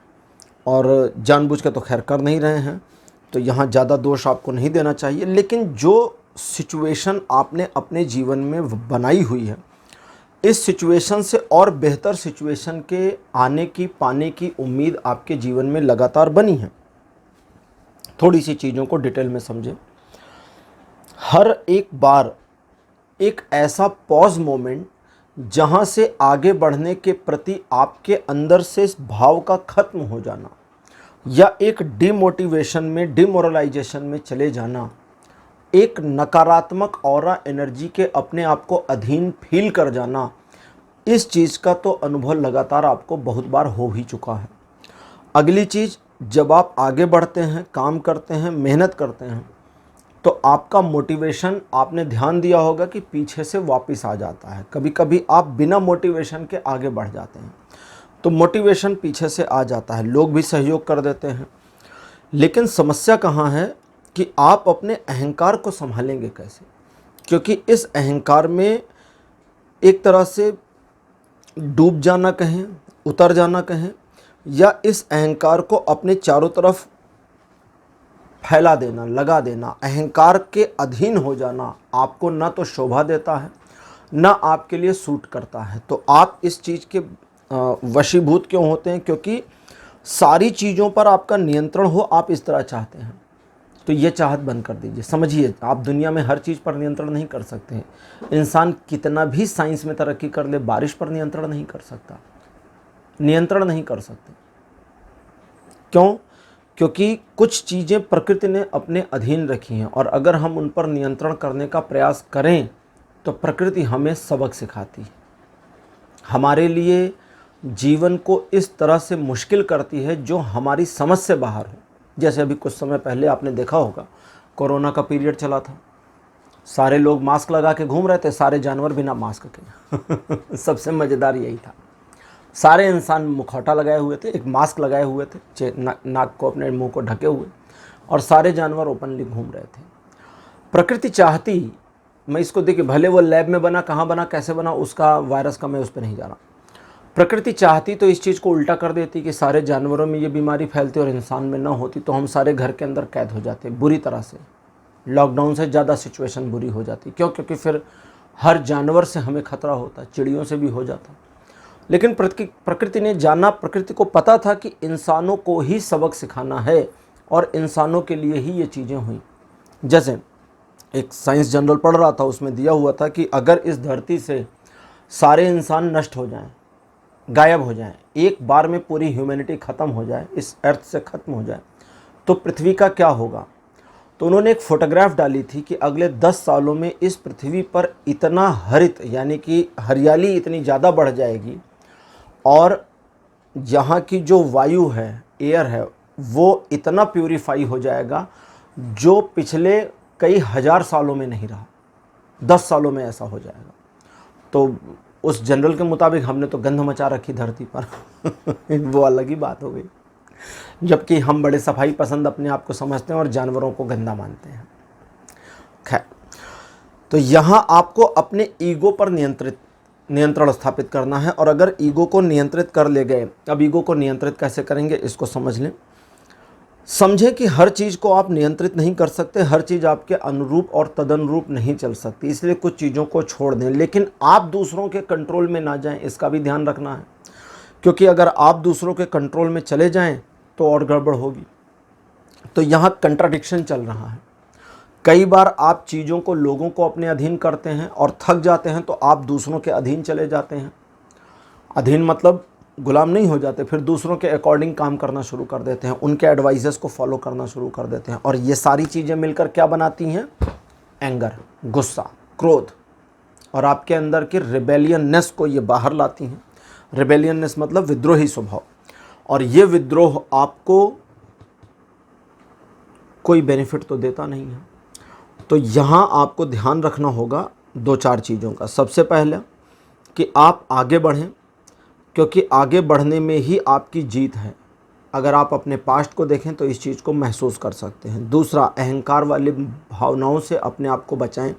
और जानबूझ के तो खैर कर नहीं रहे हैं, तो यहाँ ज़्यादा दोष आपको नहीं देना चाहिए। लेकिन जो सिचुएशन आपने अपने जीवन में बनाई हुई है, इस सिचुएशन से और बेहतर सिचुएशन के आने की, पाने की उम्मीद आपके जीवन में लगातार बनी है। थोड़ी सी चीज़ों को डिटेल में समझें। हर एक बार एक ऐसा पॉज मोमेंट जहां से आगे बढ़ने के प्रति आपके अंदर से इस भाव का खत्म हो जाना या एक डिमोटिवेशन में, डिमोरलाइजेशन में चले जाना, एक नकारात्मक ऑरा एनर्जी के अपने आप को अधीन फील कर जाना, इस चीज़ का तो अनुभव लगातार आपको बहुत बार हो ही चुका है। अगली चीज़, जब आप आगे बढ़ते हैं, काम करते हैं, मेहनत करते हैं, तो आपका मोटिवेशन, आपने ध्यान दिया होगा कि पीछे से वापस आ जाता है। कभी कभी आप बिना मोटिवेशन के आगे बढ़ जाते हैं तो मोटिवेशन पीछे से आ जाता है, लोग भी सहयोग कर देते हैं। लेकिन समस्या कहाँ है कि आप अपने अहंकार को संभालेंगे कैसे, क्योंकि इस अहंकार में एक तरह से डूब जाना कहें, उतर जाना कहें, या इस अहंकार को अपने चारों तरफ फैला देना, लगा देना, अहंकार के अधीन हो जाना आपको ना तो शोभा देता है, ना आपके लिए सूट करता है। तो आप इस चीज़ के वशीभूत क्यों होते हैं? क्योंकि सारी चीज़ों पर आपका नियंत्रण हो, आप इस तरह चाहते हैं। तो ये चाहत बंद कर दीजिए। समझिए, आप दुनिया में हर चीज़ पर नियंत्रण नहीं कर सकते हैं। इंसान कितना भी साइंस में तरक्की कर ले, बारिश पर नियंत्रण नहीं कर सकता, नियंत्रण नहीं कर सकते। क्यों? क्योंकि कुछ चीज़ें प्रकृति ने अपने अधीन रखी हैं और अगर हम उन पर नियंत्रण करने का प्रयास करें तो प्रकृति हमें सबक सिखाती है, हमारे लिए जीवन को इस तरह से मुश्किल करती है जो हमारी समझ से बाहर हो। जैसे अभी कुछ समय पहले आपने देखा होगा, कोरोना का पीरियड चला था, सारे लोग मास्क लगा के घूम रहे थे, सारे जानवर बिना मास्क के। सबसे मज़ेदार यही था, सारे इंसान मुखौटा लगाए हुए थे, एक मास्क लगाए हुए थे, नाक को, अपने मुंह को ढके हुए, और सारे जानवर ओपनली घूम रहे थे। प्रकृति चाहती, मैं इसको देखिए, भले वो लैब में बना, कहाँ बना, कैसे बना, उसका वायरस का मैं उस पर नहीं जा रहा। प्रकृति चाहती तो इस चीज़ को उल्टा कर देती कि सारे जानवरों में ये बीमारी फैलती और इंसान में ना होती, तो हम सारे घर के अंदर कैद हो जाते बुरी तरह से। लॉकडाउन से ज़्यादा सिचुएशन बुरी हो जाती। क्यों? क्योंकि फिर हर जानवर से हमें खतरा होता, चिड़ियों से भी हो जाता। लेकिन प्रकृति ने जाना, प्रकृति को पता था कि इंसानों को ही सबक सिखाना है और इंसानों के लिए ही ये चीज़ें हुई। जैसे एक साइंस जर्नल पढ़ रहा था, उसमें दिया हुआ था कि अगर इस धरती से सारे इंसान नष्ट हो जाएं, गायब हो जाएं, एक बार में पूरी ह्यूमैनिटी ख़त्म हो जाए, इस अर्थ से ख़त्म हो जाए, तो पृथ्वी का क्या होगा। तो उन्होंने एक फ़ोटोग्राफ डाली थी कि अगले 10 सालों में इस पृथ्वी पर इतना हरित यानी कि हरियाली इतनी ज़्यादा बढ़ जाएगी और यहाँ की जो वायु है, एयर है, वो इतना प्यूरीफाई हो जाएगा जो पिछले कई हज़ार सालों में नहीं रहा। 10 सालों में ऐसा हो जाएगा। तो उस जनरल के मुताबिक हमने तो गंध मचा रखी धरती पर वो अलग ही बात हो गई, जबकि हम बड़े सफाई पसंद अपने आप को समझते हैं और जानवरों को गंदा मानते हैं। खैर, तो यहाँ आपको अपने ईगो पर नियंत्रण स्थापित करना है। और अगर ईगो को नियंत्रित कर ले गए, अब ईगो को नियंत्रित कैसे करेंगे इसको समझ लें। समझें कि हर चीज़ को आप नियंत्रित नहीं कर सकते, हर चीज़ आपके अनुरूप और तदनुरूप नहीं चल सकती, इसलिए कुछ चीज़ों को छोड़ दें। लेकिन आप दूसरों के कंट्रोल में ना जाएं, इसका भी ध्यान रखना है, क्योंकि अगर आप दूसरों के कंट्रोल में चले जाएं तो और गड़बड़ होगी। तो यहाँ कंट्राडिक्शन चल रहा है। कई बार आप चीज़ों को, लोगों को अपने अधीन करते हैं और थक जाते हैं तो आप दूसरों के अधीन चले जाते हैं। अधीन मतलब गुलाम नहीं हो जाते, फिर दूसरों के अकॉर्डिंग काम करना शुरू कर देते हैं, उनके एडवाइजेस को फॉलो करना शुरू कर देते हैं। और ये सारी चीज़ें मिलकर क्या बनाती हैं? एंगर, गुस्सा, क्रोध, और आपके अंदर की रिबेलियननेस को ये बाहर लाती हैं। रिबेलियननेस मतलब विद्रोही स्वभाव, और ये विद्रोह आपको कोई बेनिफिट तो देता नहीं है। तो यहाँ आपको ध्यान रखना होगा 2-4 चीज़ों का। सबसे पहले कि आप आगे बढ़ें, क्योंकि आगे बढ़ने में ही आपकी जीत है। अगर आप अपने पास्ट को देखें तो इस चीज़ को महसूस कर सकते हैं। दूसरा, अहंकार वाली भावनाओं से अपने आप को बचाएं,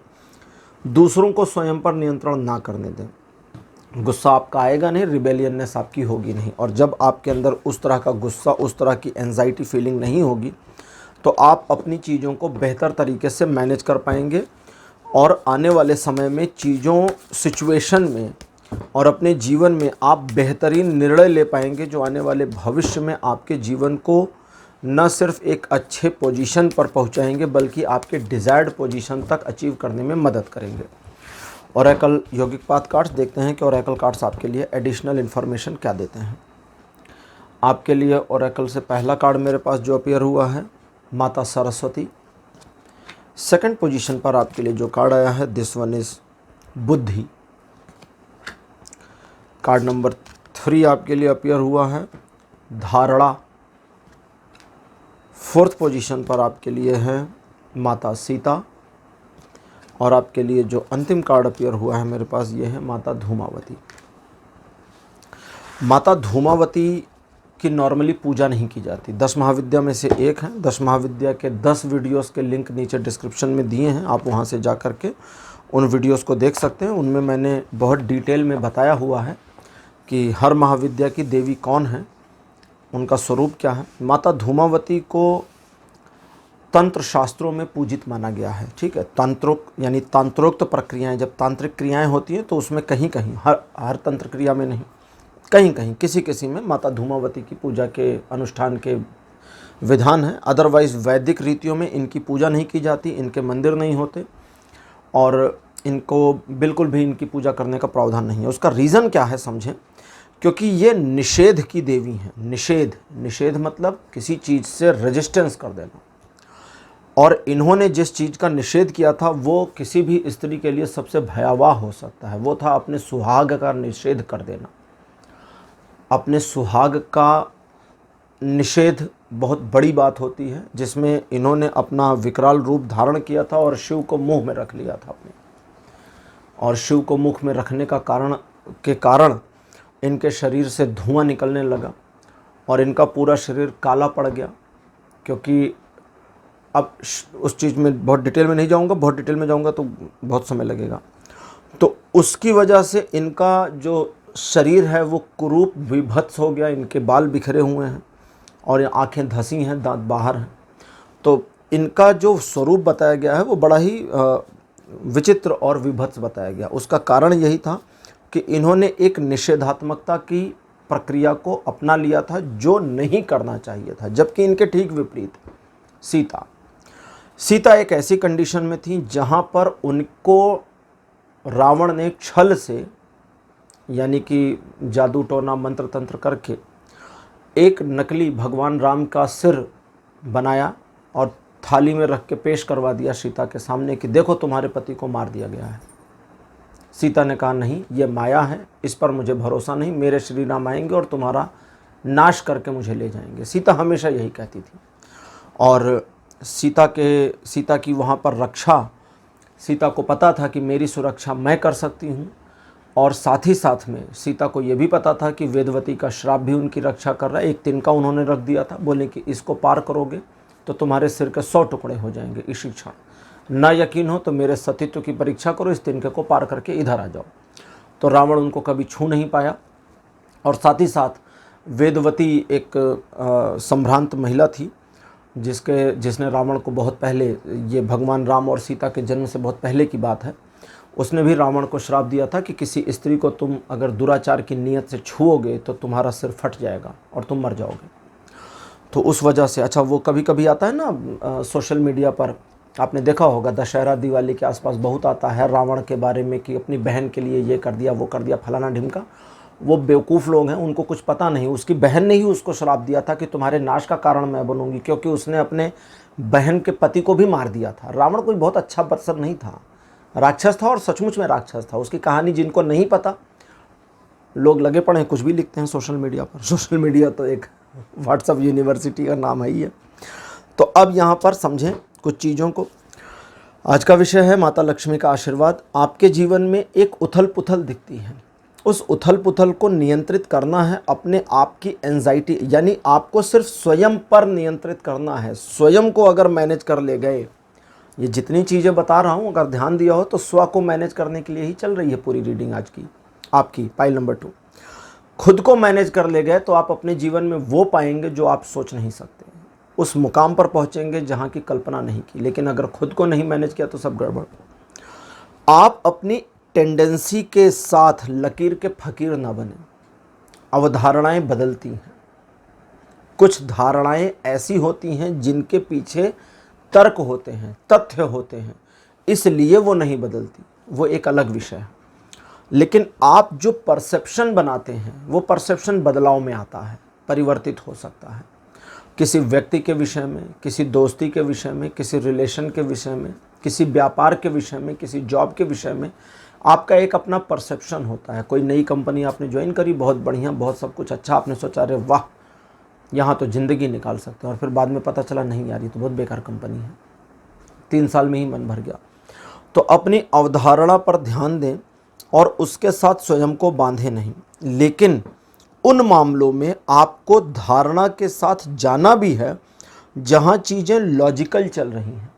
दूसरों को स्वयं पर नियंत्रण ना करने दें। गुस्सा आपका आएगा नहीं, रिबेलियननेस आपकी होगी नहीं। और जब आपके अंदर उस तरह का गुस्सा, उस तरह की एंजाइटी फीलिंग नहीं होगी तो आप अपनी चीज़ों को बेहतर तरीके से मैनेज कर पाएंगे और आने वाले समय में चीज़ों, सिचुएशन में और अपने जीवन में आप बेहतरीन निर्णय ले पाएंगे, जो आने वाले भविष्य में आपके जीवन को न सिर्फ एक अच्छे पोजीशन पर पहुंचाएंगे बल्कि आपके डिज़ायर्ड पोजीशन तक अचीव करने में मदद करेंगे। ओरेकल यौगिक पाथ कार्ड्स देखते हैं कि ओरेकल कार्ड्स आपके लिए एडिशनल इन्फॉर्मेशन क्या देते हैं। आपके लिए ओरेकल से पहला कार्ड मेरे पास जो अपीयर हुआ है, माता सरस्वती। सेकंड पोजीशन पर आपके लिए जो कार्ड आया है, दिस वन इज़ बुद्धि। कार्ड नंबर 3 आपके लिए अपीयर हुआ है, धारणा। फोर्थ पोजीशन पर आपके लिए है माता सीता। और आपके लिए जो अंतिम कार्ड अपीयर हुआ है मेरे पास, ये है माता धूमावती। माता धूमावती की नॉर्मली पूजा नहीं की जाती, 10 महाविद्या में से एक है। 10 महाविद्या के 10 वीडियोस के लिंक नीचे डिस्क्रिप्शन में दिए हैं, आप वहाँ से जा कर के उन वीडियोस को देख सकते हैं। उनमें मैंने बहुत डिटेल में बताया हुआ है कि हर महाविद्या की देवी कौन है, उनका स्वरूप क्या है। माता धूमावती को तंत्र शास्त्रों में पूजित माना गया है, ठीक है। तंत्रोक्त यानी तंत्रोक्त प्रक्रियाएं, जब तांत्रिक क्रियाएं होती हैं तो उसमें कहीं कहीं, हर तंत्र क्रिया में नहीं, कहीं कहीं किसी किसी में माता धूमावती की पूजा के अनुष्ठान के विधान है। अदरवाइज़ वैदिक रीतियों में इनकी पूजा नहीं की जाती, इनके मंदिर नहीं होते और इनको बिल्कुल भी इनकी पूजा करने का प्रावधान नहीं है। उसका रीज़न क्या है समझें, क्योंकि ये निषेध की देवी हैं। निषेध मतलब किसी चीज़ से रेजिस्टेंस कर देना, और इन्होंने जिस चीज़ का निषेध किया था वो किसी भी स्त्री के लिए सबसे भयावह हो सकता है, वो था अपने सुहाग का निषेध कर देना। अपने सुहाग का निषेध बहुत बड़ी बात होती है, जिसमें इन्होंने अपना विकराल रूप धारण किया था और शिव को मुंह में रख लिया था अपने। और शिव को मुख में रखने का कारण इनके शरीर से धुआं निकलने लगा और इनका पूरा शरीर काला पड़ गया। क्योंकि अब उस चीज़ में बहुत डिटेल में नहीं जाऊंगा, बहुत डिटेल में जाऊंगा तो बहुत समय लगेगा। तो उसकी वजह से इनका जो शरीर है वो कुरूप विभत्स हो गया, इनके बाल बिखरे हुए हैं और आंखें धंसी हैं, दांत बाहर हैं। तो इनका जो स्वरूप बताया गया है वो बड़ा ही विचित्र और विभत्स बताया गया। उसका कारण यही था कि इन्होंने एक निषेधात्मकता की प्रक्रिया को अपना लिया था जो नहीं करना चाहिए था, जबकि इनके ठीक विपरीत सीता एक ऐसी कंडीशन में थी जहाँ पर उनको रावण ने छल से यानी कि जादू टोना मंत्र तंत्र करके एक नकली भगवान राम का सिर बनाया और थाली में रख के पेश करवा दिया सीता के सामने कि देखो तुम्हारे पति को मार दिया गया है। सीता ने कहा नहीं, ये माया है, इस पर मुझे भरोसा नहीं, मेरे श्री राम आएंगे और तुम्हारा नाश करके मुझे ले जाएंगे। सीता हमेशा यही कहती थी। और सीता की वहाँ पर रक्षा, सीता को पता था कि मेरी सुरक्षा मैं कर सकती हूँ, और साथ ही साथ में सीता को ये भी पता था कि वेदवती का श्राप भी उनकी रक्षा कर रहा है। एक तिनका उन्होंने रख दिया था, बोले कि इसको पार करोगे तो तुम्हारे सिर के 100 टुकड़े हो जाएंगे इसी क्षण। ना यकीन हो तो मेरे सतीत्व की परीक्षा करो, इस तिनके को पार करके इधर आ जाओ। तो रावण उनको कभी छू नहीं पाया। और साथ ही साथ वेदवती एक संभ्रांत महिला थी जिसने रावण को बहुत पहले, ये भगवान राम और सीता के जन्म से बहुत पहले की बात है, उसने भी रावण को श्राप दिया था कि किसी स्त्री को तुम अगर दुराचार की नीयत से छुओगे तो तुम्हारा सिर फट जाएगा और तुम मर जाओगे। तो उस वजह से, अच्छा वो कभी कभी आता है ना सोशल मीडिया पर, आपने देखा होगा दशहरा दिवाली के आसपास बहुत आता है रावण के बारे में कि अपनी बहन के लिए ये कर दिया वो कर दिया फलाना ढिमका। वो बेवकूफ़ लोग हैं, उनको कुछ पता नहीं। उसकी बहन ने ही उसको श्राप दिया था कि तुम्हारे नाश का कारण मैं बनूंगी, क्योंकि उसने अपने बहन के पति को भी मार दिया था। रावण कोई बहुत अच्छा बरसर नहीं था, राक्षस था और सचमुच में राक्षस था। उसकी कहानी जिनको नहीं पता, लोग लगे पड़े हैं कुछ भी लिखते हैं सोशल मीडिया पर। सोशल मीडिया तो एक व्हाट्सएप यूनिवर्सिटी का नाम है ही है। तो अब यहाँ पर समझें कुछ चीज़ों को। आज का विषय है माता लक्ष्मी का आशीर्वाद। आपके जीवन में एक उथल पुथल दिखती है, उस उथल पुथल को नियंत्रित करना है। अपने आप की एंजाइटी, यानी आपको सिर्फ स्वयं पर नियंत्रित करना है। स्वयं को अगर मैनेज कर ले गए, ये जितनी चीज़ें बता रहा हूँ अगर ध्यान दिया हो तो स्व को मैनेज करने के लिए ही चल रही है पूरी रीडिंग आज की आपकी। पाइल नंबर 2, खुद को मैनेज कर ले गए तो आप अपने जीवन में वो पाएंगे जो आप सोच नहीं सकते, उस मुकाम पर पहुँचेंगे जहाँ की कल्पना नहीं की। लेकिन अगर खुद को नहीं मैनेज किया तो सब गड़बड़। आप अपनी टेंडेंसी के साथ लकीर के फकीर ना बने। अवधारणाएं बदलती हैं, कुछ धारणाएं ऐसी होती हैं जिनके पीछे तर्क होते हैं, तथ्य होते हैं, इसलिए वो नहीं बदलती, वो एक अलग विषय है। लेकिन आप जो परसेप्शन बनाते हैं वो परसेप्शन बदलाव में आता है, परिवर्तित हो सकता है। किसी व्यक्ति के विषय में, किसी दोस्ती के विषय में, किसी रिलेशन के विषय में, किसी व्यापार के विषय में, किसी जॉब के विषय में आपका एक अपना परसेप्शन होता है। कोई नई कंपनी आपने ज्वाइन करी, बहुत बढ़िया, बहुत सब कुछ अच्छा, आपने सोचा अरे वाह यहाँ तो ज़िंदगी निकाल सकते हैं, और फिर बाद में पता चला नहीं यार ये तो बहुत बेकार कंपनी है, 3 साल में ही मन भर गया। तो अपनी अवधारणा पर ध्यान दें और उसके साथ स्वयं को बांधे नहीं। लेकिन उन मामलों में आपको धारणा के साथ जाना भी है जहाँ चीज़ें लॉजिकल चल रही हैं,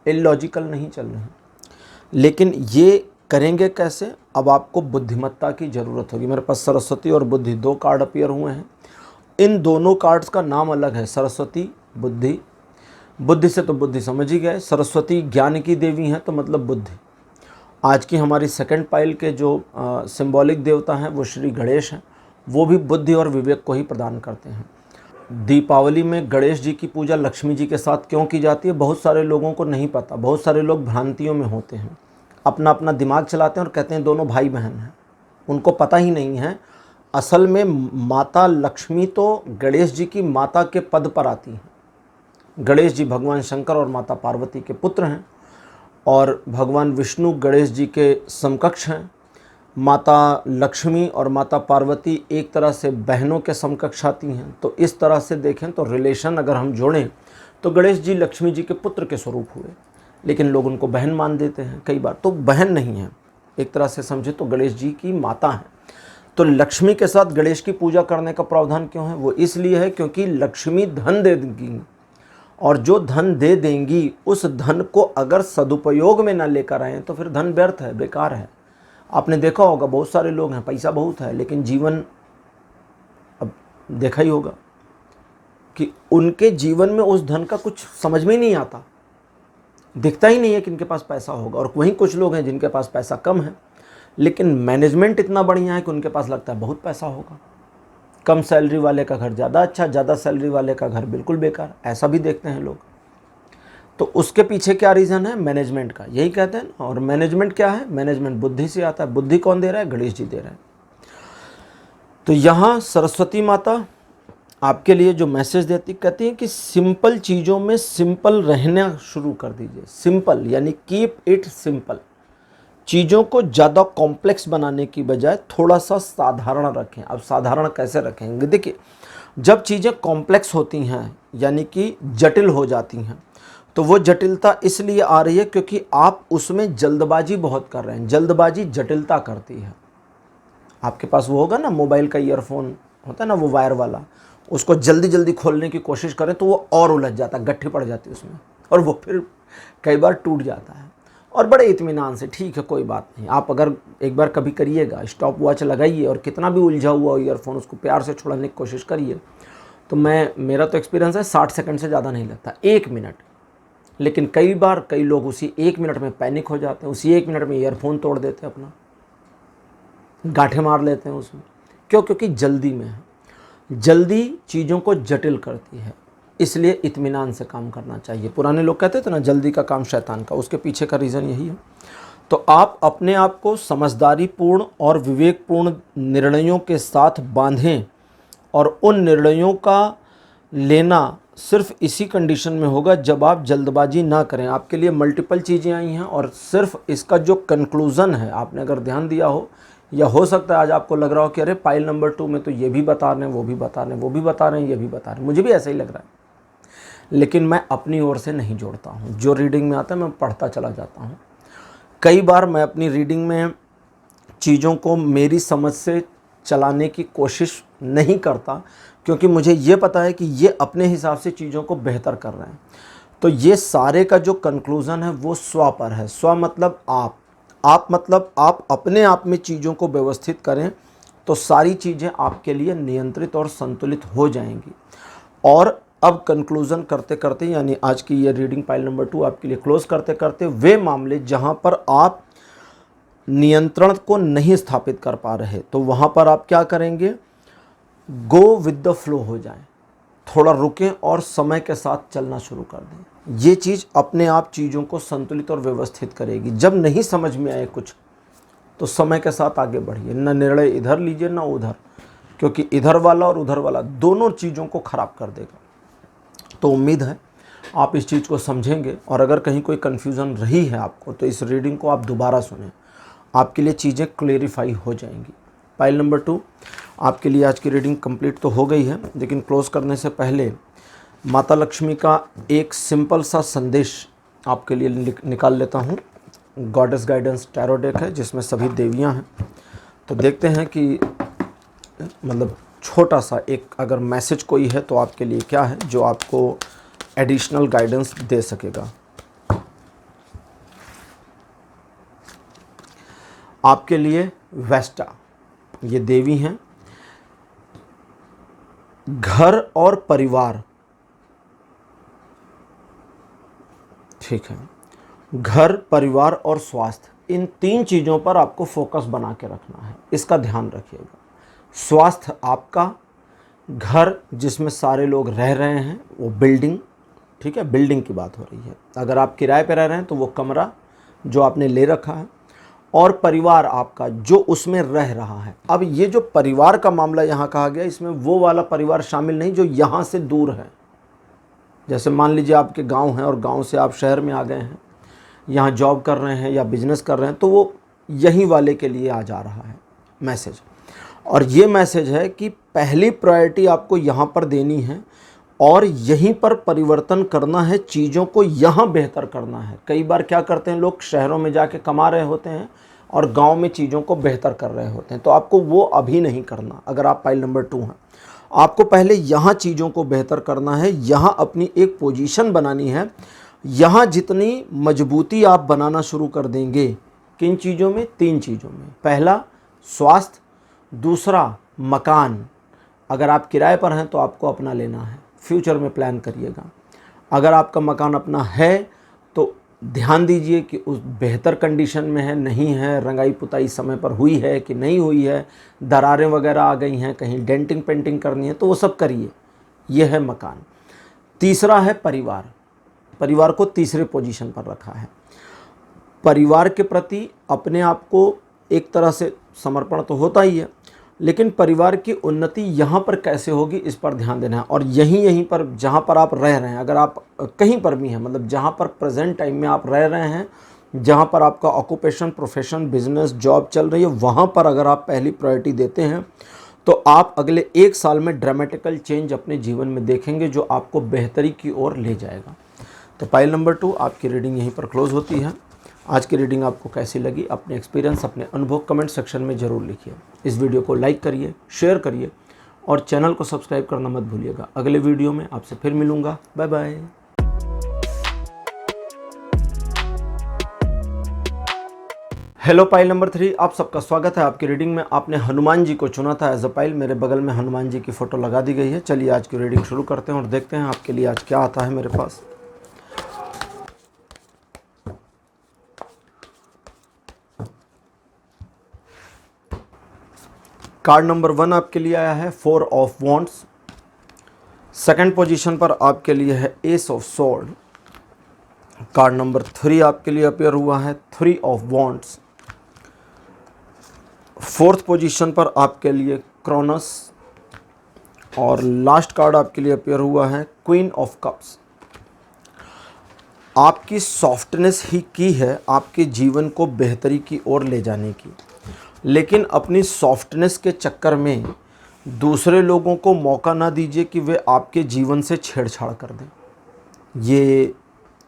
इलॉजिकल नहीं चल रही। लेकिन ये करेंगे कैसे? अब आपको बुद्धिमत्ता की ज़रूरत होगी। मेरे पास सरस्वती और बुद्धि 2 कार्ड अपीयर हुए हैं। इन दोनों कार्ड्स का नाम अलग है, सरस्वती, बुद्धि। बुद्धि से तो बुद्धि समझ ही गए, सरस्वती ज्ञान की देवी हैं तो मतलब बुद्धि। आज की हमारी सेकंड पाइल के जो सिंबॉलिक देवता हैं वो श्री गणेश हैं, वो भी बुद्धि और विवेक को ही प्रदान करते हैं। दीपावली में गणेश जी की पूजा लक्ष्मी जी के साथ क्यों की जाती है, बहुत सारे लोगों को नहीं पता। बहुत सारे लोग भ्रांतियों में होते हैं, अपना अपना दिमाग चलाते हैं और कहते हैं दोनों भाई बहन हैं। उनको पता ही नहीं है असल में माता लक्ष्मी तो गणेश जी की माता के पद पर आती हैं। गणेश जी भगवान शंकर और माता पार्वती के पुत्र हैं, और भगवान विष्णु गणेश जी के समकक्ष हैं। माता लक्ष्मी और माता पार्वती एक तरह से बहनों के समकक्ष आती हैं। तो इस तरह से देखें तो रिलेशन अगर हम जोड़ें तो गणेश जी लक्ष्मी जी के पुत्र के स्वरूप हुए, लेकिन लोग उनको बहन मान देते हैं कई बार। तो बहन नहीं है, एक तरह से समझे तो गणेश जी की माता है। तो लक्ष्मी के साथ गणेश की पूजा करने का प्रावधान क्यों है? वो इसलिए है क्योंकि लक्ष्मी धन दे देंगी, और जो धन दे देंगी उस धन को अगर सदुपयोग में ना लेकर आए तो फिर धन व्यर्थ है, बेकार है। आपने देखा होगा बहुत सारे लोग हैं, पैसा बहुत है, लेकिन जीवन, अब देखा ही होगा कि उनके जीवन में उस धन का कुछ समझ में ही नहीं आता, दिखता ही नहीं है कि इनके पास पैसा होगा। और वहीं कुछ लोग हैं जिनके पास पैसा कम है, लेकिन मैनेजमेंट इतना बढ़िया है कि उनके पास लगता है बहुत पैसा होगा। कम सैलरी वाले का घर ज़्यादा अच्छा, ज़्यादा सैलरी वाले का घर बिल्कुल बेकार, ऐसा भी देखते हैं लोग। तो उसके पीछे क्या रीज़न है? मैनेजमेंट का, यही कहते हैं। और मैनेजमेंट क्या है? मैनेजमेंट बुद्धि से आता है। बुद्धि कौन दे रहा है? गणेश जी दे रहे हैं। तो यहाँ सरस्वती माता आपके लिए जो मैसेज देती, कहती है कि सिंपल चीज़ों में सिंपल रहना शुरू कर दीजिए। सिंपल यानी कीप इट सिंपल। चीज़ों को ज़्यादा कॉम्प्लेक्स बनाने की बजाय थोड़ा सा साधारण रखें। अब साधारण कैसे रखेंगे? देखिए, जब चीज़ें कॉम्प्लेक्स होती हैं यानी कि जटिल हो जाती हैं, तो वो जटिलता इसलिए आ रही है क्योंकि आप उसमें जल्दबाजी बहुत कर रहे हैं। जल्दबाजी जटिलता करती है। आपके पास वो होगा ना, मोबाइल का ईयरफोन होता है ना, वो वायर वाला, उसको जल्दी जल्दी खोलने की कोशिश करें तो वो और उलझ जाता है, गट्ठी पड़ जाती है उसमें, और वो फिर कई बार टूट जाता है। और बड़े इत्मीनान से, ठीक है कोई बात नहीं, आप अगर एक बार कभी करिएगा, स्टॉप वॉच लगाइए और कितना भी उलझा हुआ ईयरफोन उसको प्यार से छुड़ाने की कोशिश करिए, तो मेरा तो एक्सपीरियंस है 60 सेकंड से ज़्यादा नहीं लगता, 1 मिनट। लेकिन कई बार कई लोग उसी 1 मिनट में पैनिक हो जाते हैं, उसी 1 मिनट में ईयरफोन तोड़ देते हैं, अपना गांठें मार लेते हैं उसमें। क्यों? क्योंकि जल्दी में है। जल्दी चीज़ों को जटिल करती है, इसलिए इत्मीनान से काम करना चाहिए। पुराने लोग कहते थे ना, जल्दी का काम शैतान का, उसके पीछे का रीज़न यही है। तो आप अपने आप को समझदारीपूर्ण और विवेकपूर्ण निर्णयों के साथ बांधें, और उन निर्णयों का लेना सिर्फ इसी कंडीशन में होगा जब आप जल्दबाजी ना करें। आपके लिए मल्टीपल चीज़ें आई हैं और सिर्फ इसका जो कंक्लूज़न है, आपने अगर ध्यान दिया हो, या हो सकता है आज आपको लग रहा हो कि अरे पाइल नंबर 2 में तो ये भी बता रहे हैं, वो भी बता रहे हैं, वो भी बता रहे हैं, ये भी बता रहे हैं, मुझे भी ऐसा ही लग रहा है। लेकिन मैं अपनी ओर से नहीं जोड़ता हूँ, जो रीडिंग में आता है मैं पढ़ता चला जाता हूँ। कई बार मैं अपनी रीडिंग में चीज़ों को मेरी समझ से चलाने की कोशिश नहीं करता, क्योंकि मुझे ये पता है कि ये अपने हिसाब से चीज़ों को बेहतर कर रहे हैं। तो ये सारे का जो कंक्लूज़न है वो स्व पर है। स्व मतलब आप मतलब आप अपने आप में चीज़ों को व्यवस्थित करें तो सारी चीज़ें आपके लिए नियंत्रित और संतुलित हो जाएंगी। और अब कंक्लूज़न करते करते, यानी आज की ये रीडिंग पाइल नंबर 2 आपके लिए क्लोज़ करते करते, वे मामले जहाँ पर आप नियंत्रण को नहीं स्थापित कर पा रहे, तो वहाँ पर आप क्या करेंगे? गो विद द फ्लो हो जाएं, थोड़ा रुकें और समय के साथ चलना शुरू कर दें। ये चीज़ अपने आप चीज़ों को संतुलित और व्यवस्थित करेगी। जब नहीं समझ में आए कुछ, तो समय के साथ आगे बढ़िए, ना निर्णय इधर लीजिए ना उधर, क्योंकि इधर वाला और उधर वाला दोनों चीज़ों को ख़राब कर देगा। तो उम्मीद है आप इस चीज़ को समझेंगे, और अगर कहीं कोई कन्फ्यूज़न रही है आपको, तो इस रीडिंग को आप दोबारा सुनें, आपके लिए चीज़ें क्लेरिफाई हो जाएंगी। पाइल नंबर 2 आपके लिए आज की रीडिंग कंप्लीट तो हो गई है, लेकिन क्लोज़ करने से पहले माता लक्ष्मी का एक सिंपल सा संदेश आपके लिए निकाल लेता हूँ। गॉडेस गाइडेंस टैरो डेक है जिसमें सभी देवियाँ हैं। तो देखते हैं कि मतलब छोटा सा एक अगर मैसेज कोई है तो आपके लिए क्या है जो आपको एडिशनल गाइडेंस दे सकेगा। आपके लिए वेस्टा, ये देवी हैं। घर और परिवार, ठीक है, घर, परिवार और स्वास्थ्य, इन 3 चीज़ों पर आपको फोकस बना के रखना है, इसका ध्यान रखिएगा। स्वास्थ्य आपका, घर जिसमें सारे लोग रह रहे हैं वो बिल्डिंग, ठीक है, बिल्डिंग की बात हो रही है। अगर आप किराए पे रह रहे हैं तो वो कमरा जो आपने ले रखा है, और परिवार आपका जो उसमें रह रहा है। अब ये जो परिवार का मामला यहाँ कहा गया, इसमें वो वाला परिवार शामिल नहीं जो यहाँ से दूर है। जैसे मान लीजिए आपके गांव है और गांव से आप शहर में आ गए हैं, यहाँ जॉब कर रहे हैं या बिजनेस कर रहे हैं, तो वो यहीं वाले के लिए आ जा रहा है मैसेज। और ये मैसेज है कि पहली प्रायोरिटी आपको यहाँ पर देनी है और यहीं पर परिवर्तन करना है, चीज़ों को यहाँ बेहतर करना है। कई बार क्या करते हैं लोग, शहरों में जाके कमा रहे होते हैं और गांव में चीज़ों को बेहतर कर रहे होते हैं। तो आपको वो अभी नहीं करना। अगर आप पाइल नंबर 2 हैं, आपको पहले यहाँ चीज़ों को बेहतर करना है, यहाँ अपनी एक पोजीशन बनानी है। यहाँ जितनी मजबूती आप बनाना शुरू कर देंगे, किन चीज़ों में? 3 चीज़ों में। पहला स्वास्थ्य, दूसरा मकान, अगर आप किराए पर हैं तो आपको अपना लेना है, फ्यूचर में प्लान करिएगा। अगर आपका मकान अपना है तो ध्यान दीजिए कि उस बेहतर कंडीशन में है, नहीं है, रंगाई पुताई समय पर हुई है कि नहीं हुई है, दरारें वगैरह आ गई हैं, कहीं डेंटिंग पेंटिंग करनी है तो वो सब करिए। ये है मकान। तीसरा है परिवार, परिवार को तीसरे पोजीशन पर रखा है। परिवार के प्रति अपने आप को एक तरह से समर्पण तो होता ही है, लेकिन परिवार की उन्नति यहाँ पर कैसे होगी इस पर ध्यान देना है। और यहीं पर जहाँ पर आप रह रहे हैं, अगर आप कहीं पर भी हैं, मतलब जहाँ पर प्रेजेंट टाइम में आप रह रहे हैं, जहाँ पर आपका ऑक्यूपेशन, प्रोफेशन, बिजनेस, जॉब चल रही है, वहाँ पर अगर आप पहली प्रायोरिटी देते हैं तो आप अगले 1 साल में ड्रामेटिकल चेंज अपने जीवन में देखेंगे जो आपको बेहतरी की ओर ले जाएगा। तो पाइल नंबर 2 आपकी रीडिंग यहीं पर क्लोज होती है। आज की रीडिंग आपको कैसी लगी, अपने एक्सपीरियंस, अपने अनुभव कमेंट सेक्शन में ज़रूर लिखिए। इस वीडियो को लाइक करिए, शेयर करिए और चैनल को सब्सक्राइब करना मत भूलिएगा। अगले वीडियो में आपसे फिर मिलूँगा। Bye bye. Hello file number 3, आप सबका स्वागत है। आपकी रीडिंग में आपने हनुमान जी को चुना था एज अ पाइल। मेरे बगल में हनुमान जी की फ़ोटो लगा दी गई है। चलिए आज की रीडिंग शुरू करते हैं और देखते हैं आपके लिए आज क्या आता है मेरे पास। कार्ड नंबर 1 आपके लिए आया है 4 ऑफ वॉन्ड्स। सेकंड पोजीशन पर आपके लिए है S of sword. Card number 3 आपके लिए अपीयर हुआ है 3 ऑफ वॉन्ड्स। फोर्थ पोजीशन पर आपके लिए क्रोनस और लास्ट कार्ड आपके लिए अपीयर हुआ है क्वीन ऑफ कप्स। आपकी सॉफ्टनेस ही की है आपके जीवन को बेहतरी की ओर ले जाने की, लेकिन अपनी सॉफ्टनेस के चक्कर में दूसरे लोगों को मौका ना दीजिए कि वे आपके जीवन से छेड़छाड़ कर दें। ये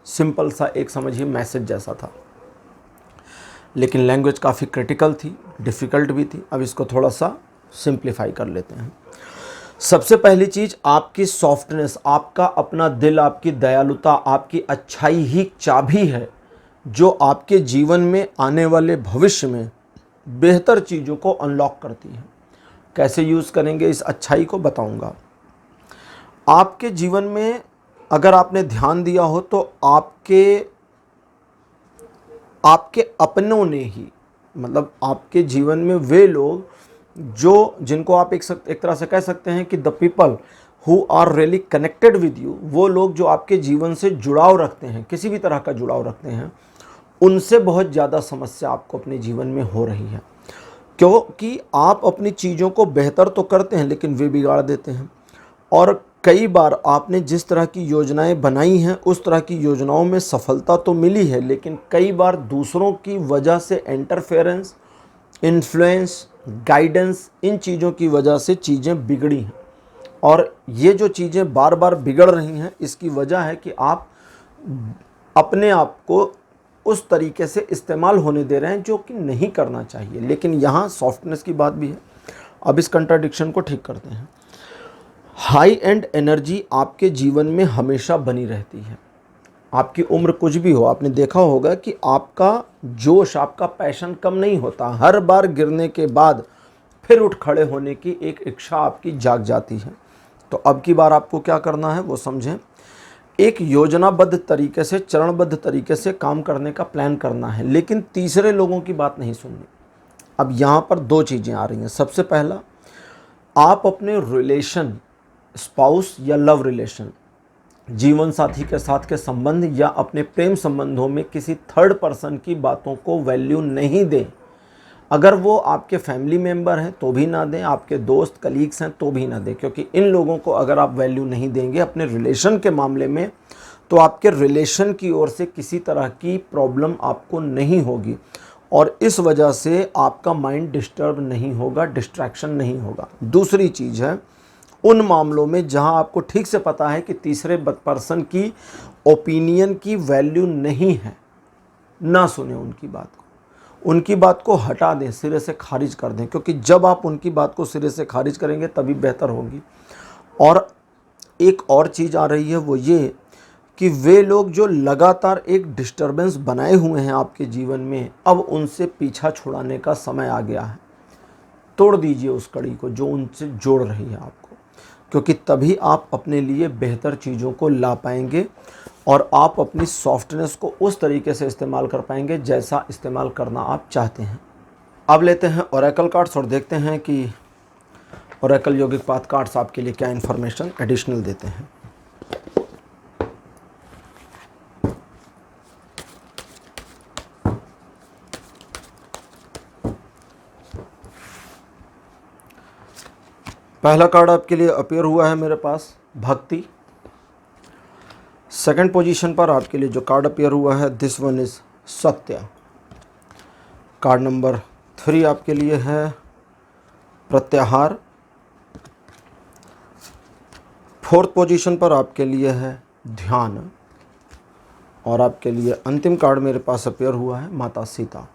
सिंपल सा एक समझिए मैसेज जैसा था, लेकिन लैंग्वेज काफ़ी क्रिटिकल थी, डिफ़िकल्ट भी थी। अब इसको थोड़ा सा सिंप्लीफाई कर लेते हैं। सबसे पहली चीज़, आपकी सॉफ्टनेस, आपका अपना दिल, आपकी दयालुता, आपकी अच्छाई ही चाबी है जो आपके जीवन में आने वाले भविष्य में बेहतर चीज़ों को अनलॉक करती है। कैसे यूज़ करेंगे इस अच्छाई को बताऊंगा। आपके जीवन में अगर आपने ध्यान दिया हो तो आपके अपनों ने ही, मतलब आपके जीवन में वे लोग जिनको आप एक तरह से कह सकते हैं कि the people who are really connected with you, वो लोग जो आपके जीवन से जुड़ाव रखते हैं, किसी भी तरह का जुड़ाव रखते हैं, उनसे बहुत ज़्यादा समस्या आपको अपने जीवन में हो रही है। क्योंकि आप अपनी चीज़ों को बेहतर तो करते हैं लेकिन वे बिगाड़ देते हैं। और कई बार आपने जिस तरह की योजनाएं बनाई हैं उस तरह की योजनाओं में सफलता तो मिली है, लेकिन कई बार दूसरों की वजह से इंटरफेरेंस, इन्फ्लुएंस, गाइडेंस, इन चीज़ों की वजह से चीज़ें बिगड़ी हैं। और ये जो चीज़ें बार बार बिगड़ रही हैं, इसकी वजह है कि आप अपने आप को उस तरीके से इस्तेमाल होने दे रहे हैं जो कि नहीं करना चाहिए। लेकिन यहाँ सॉफ्टनेस की बात भी है। अब इस कंट्राडिक्शन को ठीक करते हैं। हाई एंड एनर्जी आपके जीवन में हमेशा बनी रहती है। आपकी उम्र कुछ भी हो, आपने देखा होगा कि आपका जोश, आपका पैशन कम नहीं होता। हर बार गिरने के बाद फिर उठ खड़े होने की एक इच्छा आपकी जाग जाती है। तो अब की बार आपको क्या करना है वो समझें। एक योजनाबद्ध तरीके से, चरणबद्ध तरीके से काम करने का प्लान करना है, लेकिन तीसरे लोगों की बात नहीं सुननी। अब यहाँ पर 2 चीज़ें आ रही हैं। सबसे पहला, आप अपने रिलेशन, स्पाउस या लव रिलेशन, जीवन साथी के साथ के संबंध या अपने प्रेम संबंधों में किसी थर्ड पर्सन की बातों को वैल्यू नहीं दें। अगर वो आपके फैमिली मेंबर हैं तो भी ना दें, आपके दोस्त कलीग्स हैं तो भी ना दें, क्योंकि इन लोगों को अगर आप वैल्यू नहीं देंगे अपने रिलेशन के मामले में, तो आपके रिलेशन की ओर से किसी तरह की प्रॉब्लम आपको नहीं होगी और इस वजह से आपका माइंड डिस्टर्ब नहीं होगा, डिस्ट्रैक्शन नहीं होगा। दूसरी चीज़ है, उन मामलों में जहां आपको ठीक से पता है कि तीसरे पर्सन की ओपिनियन की वैल्यू नहीं है, ना सुने उनकी बात को, उनकी बात को हटा दें, सिरे से खारिज कर दें, क्योंकि जब आप उनकी बात को सिरे से खारिज करेंगे तभी बेहतर होगी। और एक और चीज़ आ रही है, वो ये कि वे लोग जो लगातार एक डिस्टर्बेंस बनाए हुए हैं आपके जीवन में, अब उनसे पीछा छुड़ाने का समय आ गया है। तोड़ दीजिए उस कड़ी को जो उनसे जोड़ रही है आपको, क्योंकि तभी आप अपने लिए बेहतर चीज़ों को ला पाएंगे और आप अपनी सॉफ्टनेस को उस तरीके से इस्तेमाल कर पाएंगे जैसा इस्तेमाल करना आप चाहते हैं। अब लेते हैं ओरेकल कार्ड्स और देखते हैं कि ओरेकल योगिक पाथ कार्ड्स आपके लिए क्या इन्फॉर्मेशन एडिशनल देते हैं। पहला कार्ड आपके लिए अपीयर हुआ है मेरे पास, भक्ति। सेकंड पोजीशन पर आपके लिए जो कार्ड अपीयर हुआ है, दिस वन इज सत्य। कार्ड नंबर 3 आपके लिए है प्रत्याहार। फोर्थ पोजीशन पर आपके लिए है ध्यान। और आपके लिए अंतिम कार्ड मेरे पास अपीयर हुआ है माता सीता।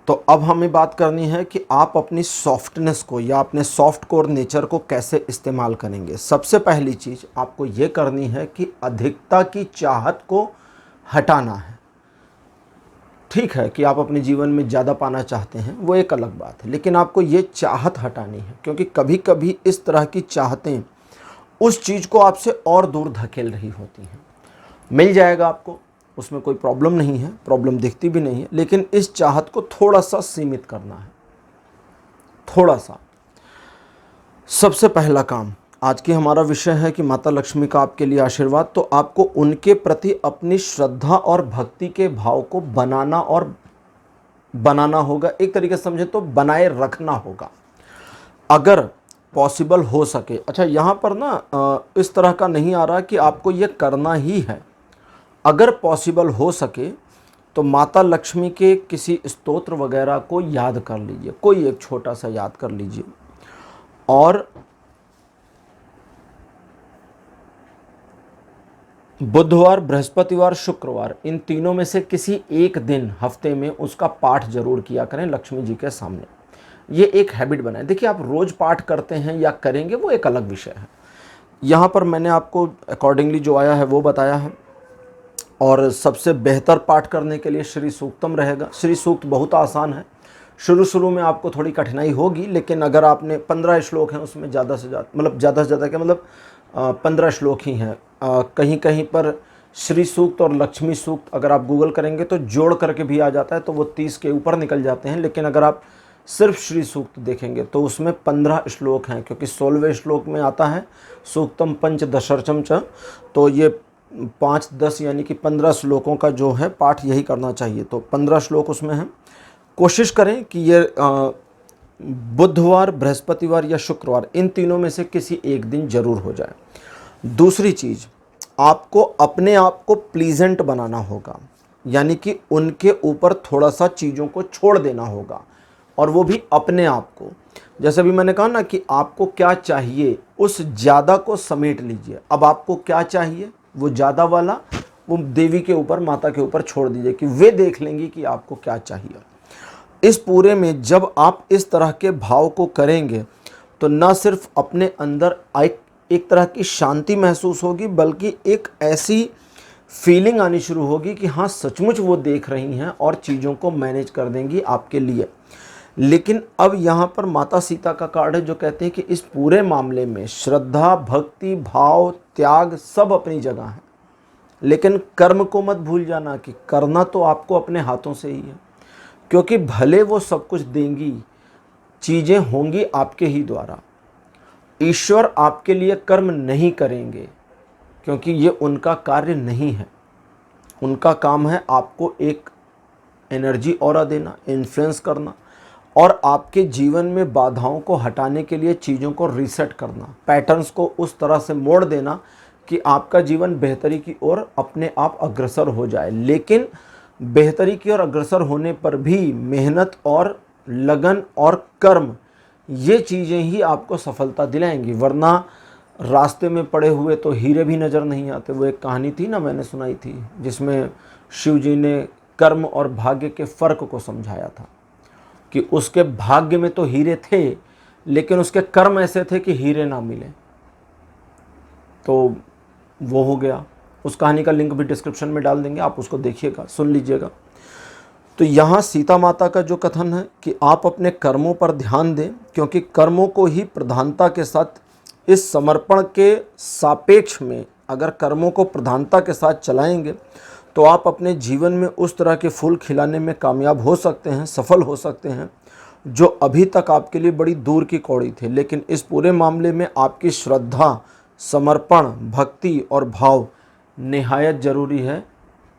तो अब हमें बात करनी है कि आप अपनी सॉफ्टनेस को या अपने सॉफ्ट कोर नेचर को कैसे इस्तेमाल करेंगे। सबसे पहली चीज़ आपको ये करनी है कि अधिकता की चाहत को हटाना है। ठीक है कि आप अपने जीवन में ज़्यादा पाना चाहते हैं, वो एक अलग बात है, लेकिन आपको ये चाहत हटानी है, क्योंकि कभी कभी इस तरह की चाहतें उस चीज़ को आपसे और दूर धकेल रही होती हैं। मिल जाएगा आपको, उसमें कोई प्रॉब्लम नहीं है, प्रॉब्लम दिखती भी नहीं है, लेकिन इस चाहत को थोड़ा सा सीमित करना है, थोड़ा सा। सबसे पहला काम, आज की हमारा विषय है कि माता लक्ष्मी का आपके लिए आशीर्वाद, तो आपको उनके प्रति अपनी श्रद्धा और भक्ति के भाव को बनाना होगा। एक तरीके से समझे तो बनाए रखना होगा, अगर पॉसिबल हो सके। अच्छा, यहाँ पर ना इस तरह का नहीं आ रहा कि आपको ये करना ही है। अगर पॉसिबल हो सके तो माता लक्ष्मी के किसी स्तोत्र वगैरह को याद कर लीजिए, कोई एक छोटा सा याद कर लीजिए। और बुधवार, बृहस्पतिवार, शुक्रवार, इन तीनों में से किसी एक दिन हफ्ते में उसका पाठ जरूर किया करें लक्ष्मी जी के सामने। ये एक हैबिट बनाए। देखिए, आप रोज पाठ करते हैं या करेंगे वो एक अलग विषय है। यहाँ पर मैंने आपको अकॉर्डिंगली जो आया है वो बताया है। और सबसे बेहतर पाठ करने के लिए श्री सूक्तम रहेगा। श्री सूक्त बहुत आसान है, शुरू में आपको थोड़ी कठिनाई होगी, लेकिन अगर आपने 15 श्लोक हैं उसमें ज़्यादा से ज़्यादा, मतलब ज़्यादा से ज़्यादा क्या मतलब 15 श्लोक ही हैं। कहीं कहीं पर श्री सूक्त और लक्ष्मी सूक्त अगर आप गूगल करेंगे तो जोड़ करके भी आ जाता है, तो वो 30 के ऊपर निकल जाते हैं। लेकिन अगर आप सिर्फ श्री सूक्त देखेंगे तो उसमें 15 श्लोक हैं, क्योंकि 16वें श्लोक में आता है सूक्तम पंचदशर्चम च, तो ये 5-10 यानी कि 15 श्लोकों का जो है पाठ यही करना चाहिए। तो 15 श्लोक उसमें हैं। कोशिश करें कि ये बुधवार, बृहस्पतिवार या शुक्रवार, इन तीनों में से किसी एक दिन जरूर हो जाए। दूसरी चीज़, आपको अपने आप को प्लीजेंट बनाना होगा, यानी कि उनके ऊपर थोड़ा सा चीज़ों को छोड़ देना होगा, और वो भी अपने आप को। जैसे भी मैंने कहा ना कि आपको क्या चाहिए, उस ज़्यादा को समेट लीजिए। अब आपको क्या चाहिए, वो ज़्यादा वाला वो देवी के ऊपर, माता के ऊपर छोड़ दीजिए कि वे देख लेंगी कि आपको क्या चाहिए। इस पूरे में जब आप इस तरह के भाव को करेंगे तो न सिर्फ अपने अंदर एक तरह की शांति महसूस होगी, बल्कि एक ऐसी फीलिंग आनी शुरू होगी कि हाँ, सचमुच वो देख रही हैं और चीज़ों को मैनेज कर देंगी आपके लिए। लेकिन अब यहाँ पर माता सीता का कार्ड है जो कहते हैं कि इस पूरे मामले में श्रद्धा, भक्ति, भाव, त्याग सब अपनी जगह है, लेकिन कर्म को मत भूल जाना कि करना तो आपको अपने हाथों से ही है। क्योंकि भले वो सब कुछ देंगी, चीज़ें होंगी आपके ही द्वारा। ईश्वर आपके लिए कर्म नहीं करेंगे, क्योंकि ये उनका कार्य नहीं है। उनका काम है आपको एक एनर्जी ऑरा देना, इन्फ्लुएंस करना, और आपके जीवन में बाधाओं को हटाने के लिए चीज़ों को रीसेट करना, पैटर्न्स को उस तरह से मोड़ देना कि आपका जीवन बेहतरी की ओर अपने आप अग्रसर हो जाए। लेकिन बेहतरी की ओर अग्रसर होने पर भी मेहनत और लगन और कर्म, ये चीज़ें ही आपको सफलता दिलाएंगी। वरना रास्ते में पड़े हुए तो हीरे भी नज़र नहीं आते। वो एक कहानी थी ना, मैंने सुनाई थी, जिसमें शिव जी ने कर्म और भाग्य के फ़र्क को समझाया था कि उसके भाग्य में तो हीरे थे, लेकिन उसके कर्म ऐसे थे कि हीरे ना मिले। तो वो हो गया। उस कहानी का लिंक भी डिस्क्रिप्शन में डाल देंगे, आप उसको देखिएगा, सुन लीजिएगा। तो यहाँ सीता माता का जो कथन है कि आप अपने कर्मों पर ध्यान दें, क्योंकि कर्मों को ही प्रधानता के साथ, इस समर्पण के सापेक्ष में अगर कर्मों को प्रधानता के साथ चलाएंगे तो आप अपने जीवन में उस तरह के फूल खिलाने में कामयाब हो सकते हैं, सफल हो सकते हैं, जो अभी तक आपके लिए बड़ी दूर की कौड़ी थे। लेकिन इस पूरे मामले में आपकी श्रद्धा समर्पण, भक्ति और भाव निहायत ज़रूरी है,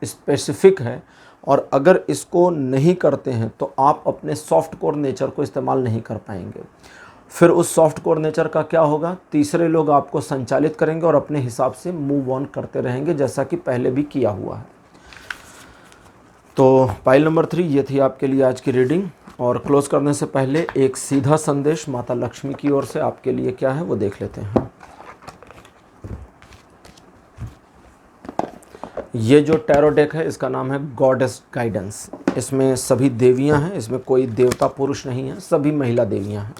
स्पेसिफिक है। और अगर इसको नहीं करते हैं तो आप अपने सॉफ्ट कोर नेचर को इस्तेमाल नहीं कर पाएंगे। फिर उस सॉफ्ट कोर नेचर का क्या होगा, तीसरे लोग आपको संचालित करेंगे और अपने हिसाब से मूव ऑन करते रहेंगे, जैसा कि पहले भी किया हुआ है। तो पाइल नंबर 3 ये थी आपके लिए आज की रीडिंग। और क्लोज करने से पहले एक सीधा संदेश माता लक्ष्मी की ओर से आपके लिए क्या है वो देख लेते हैं। ये जो टैरो डेक है इसका नाम है गॉडेस गाइडेंस। इसमें सभी देवियां हैं, इसमें कोई देवता पुरुष नहीं है, सभी महिला देवियां हैं,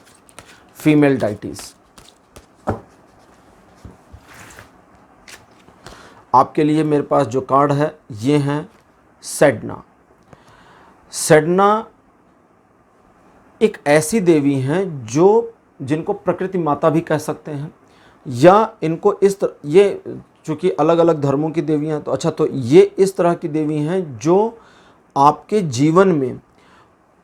फीमेल डाइटीज। आपके लिए मेरे पास जो कार्ड है ये हैं सेडना। सेडना एक ऐसी देवी हैं जिनको प्रकृति माता भी कह सकते हैं, या इनको इस तरह, ये चूँकि अलग अलग धर्मों की देवियाँ हैं तो अच्छा, तो ये इस तरह की देवी हैं जो आपके जीवन में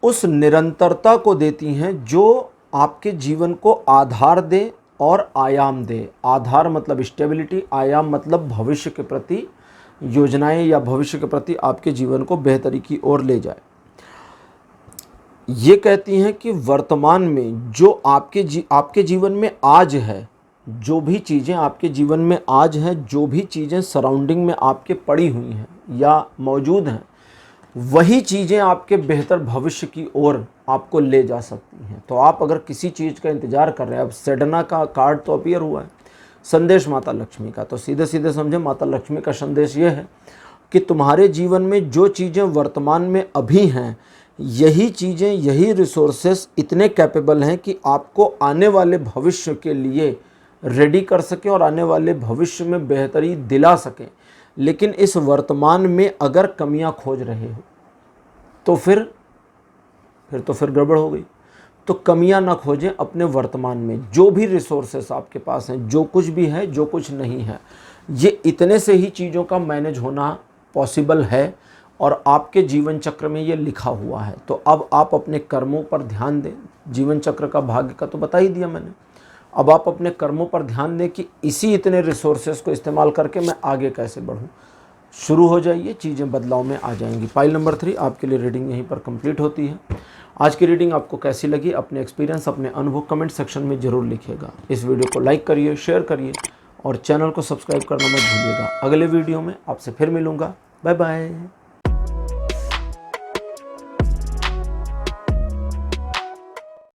उस निरंतरता को देती हैं जो आपके जीवन को आधार दे और आयाम दे। आधार मतलब स्टेबिलिटी, आयाम मतलब भविष्य के प्रति योजनाएं या भविष्य के प्रति आपके जीवन को बेहतरी की ओर ले जाए। ये कहती हैं कि वर्तमान में जो आपके जीवन में आज है, जो भी चीज़ें आपके जीवन में आज हैं, जो भी चीज़ें सराउंडिंग में आपके पड़ी हुई हैं या मौजूद हैं, वही चीज़ें आपके बेहतर भविष्य की ओर आपको ले जा सकती हैं। तो आप अगर किसी चीज़ का इंतज़ार कर रहे हैं, अब सेडना का कार्ड तो अपीयर हुआ है, संदेश माता लक्ष्मी का, तो सीधे सीधे समझे माता लक्ष्मी का संदेश ये है कि तुम्हारे जीवन में जो चीज़ें वर्तमान में अभी हैं, यही चीज़ें, यही रिसोर्सेस इतने कैपेबल हैं कि आपको आने वाले भविष्य के लिए रेडी कर सकें और आने वाले भविष्य में बेहतरी दिला सकें। लेकिन इस वर्तमान में अगर कमियां खोज रहे हो तो फिर गड़बड़ हो गई। तो कमियां ना खोजें अपने वर्तमान में, जो भी रिसोर्सेस आपके पास हैं, जो कुछ भी है, जो कुछ नहीं है, ये इतने से ही चीज़ों का मैनेज होना पॉसिबल है और आपके जीवन चक्र में ये लिखा हुआ है। तो अब आप अपने कर्मों पर ध्यान दें। जीवन चक्र का भाग्य का तो बता ही दिया मैंने। अब आप अपने कर्मों पर ध्यान दें कि इसी इतने रिसोर्सेस को इस्तेमाल करके मैं आगे कैसे बढ़ूं। शुरू हो जाइए, चीज़ें बदलाव में आ जाएंगी। पाइल नंबर 3 आपके लिए रीडिंग यहीं पर कंप्लीट होती है। आज की रीडिंग आपको कैसी लगी, अपने एक्सपीरियंस, अपने अनुभव कमेंट सेक्शन में ज़रूर लिखिएगा। इस वीडियो को लाइक करिए, शेयर करिए और चैनल को सब्सक्राइब करना मत भूलिएगा। अगले वीडियो में आपसे फिर मिलूँगा। Bye bye.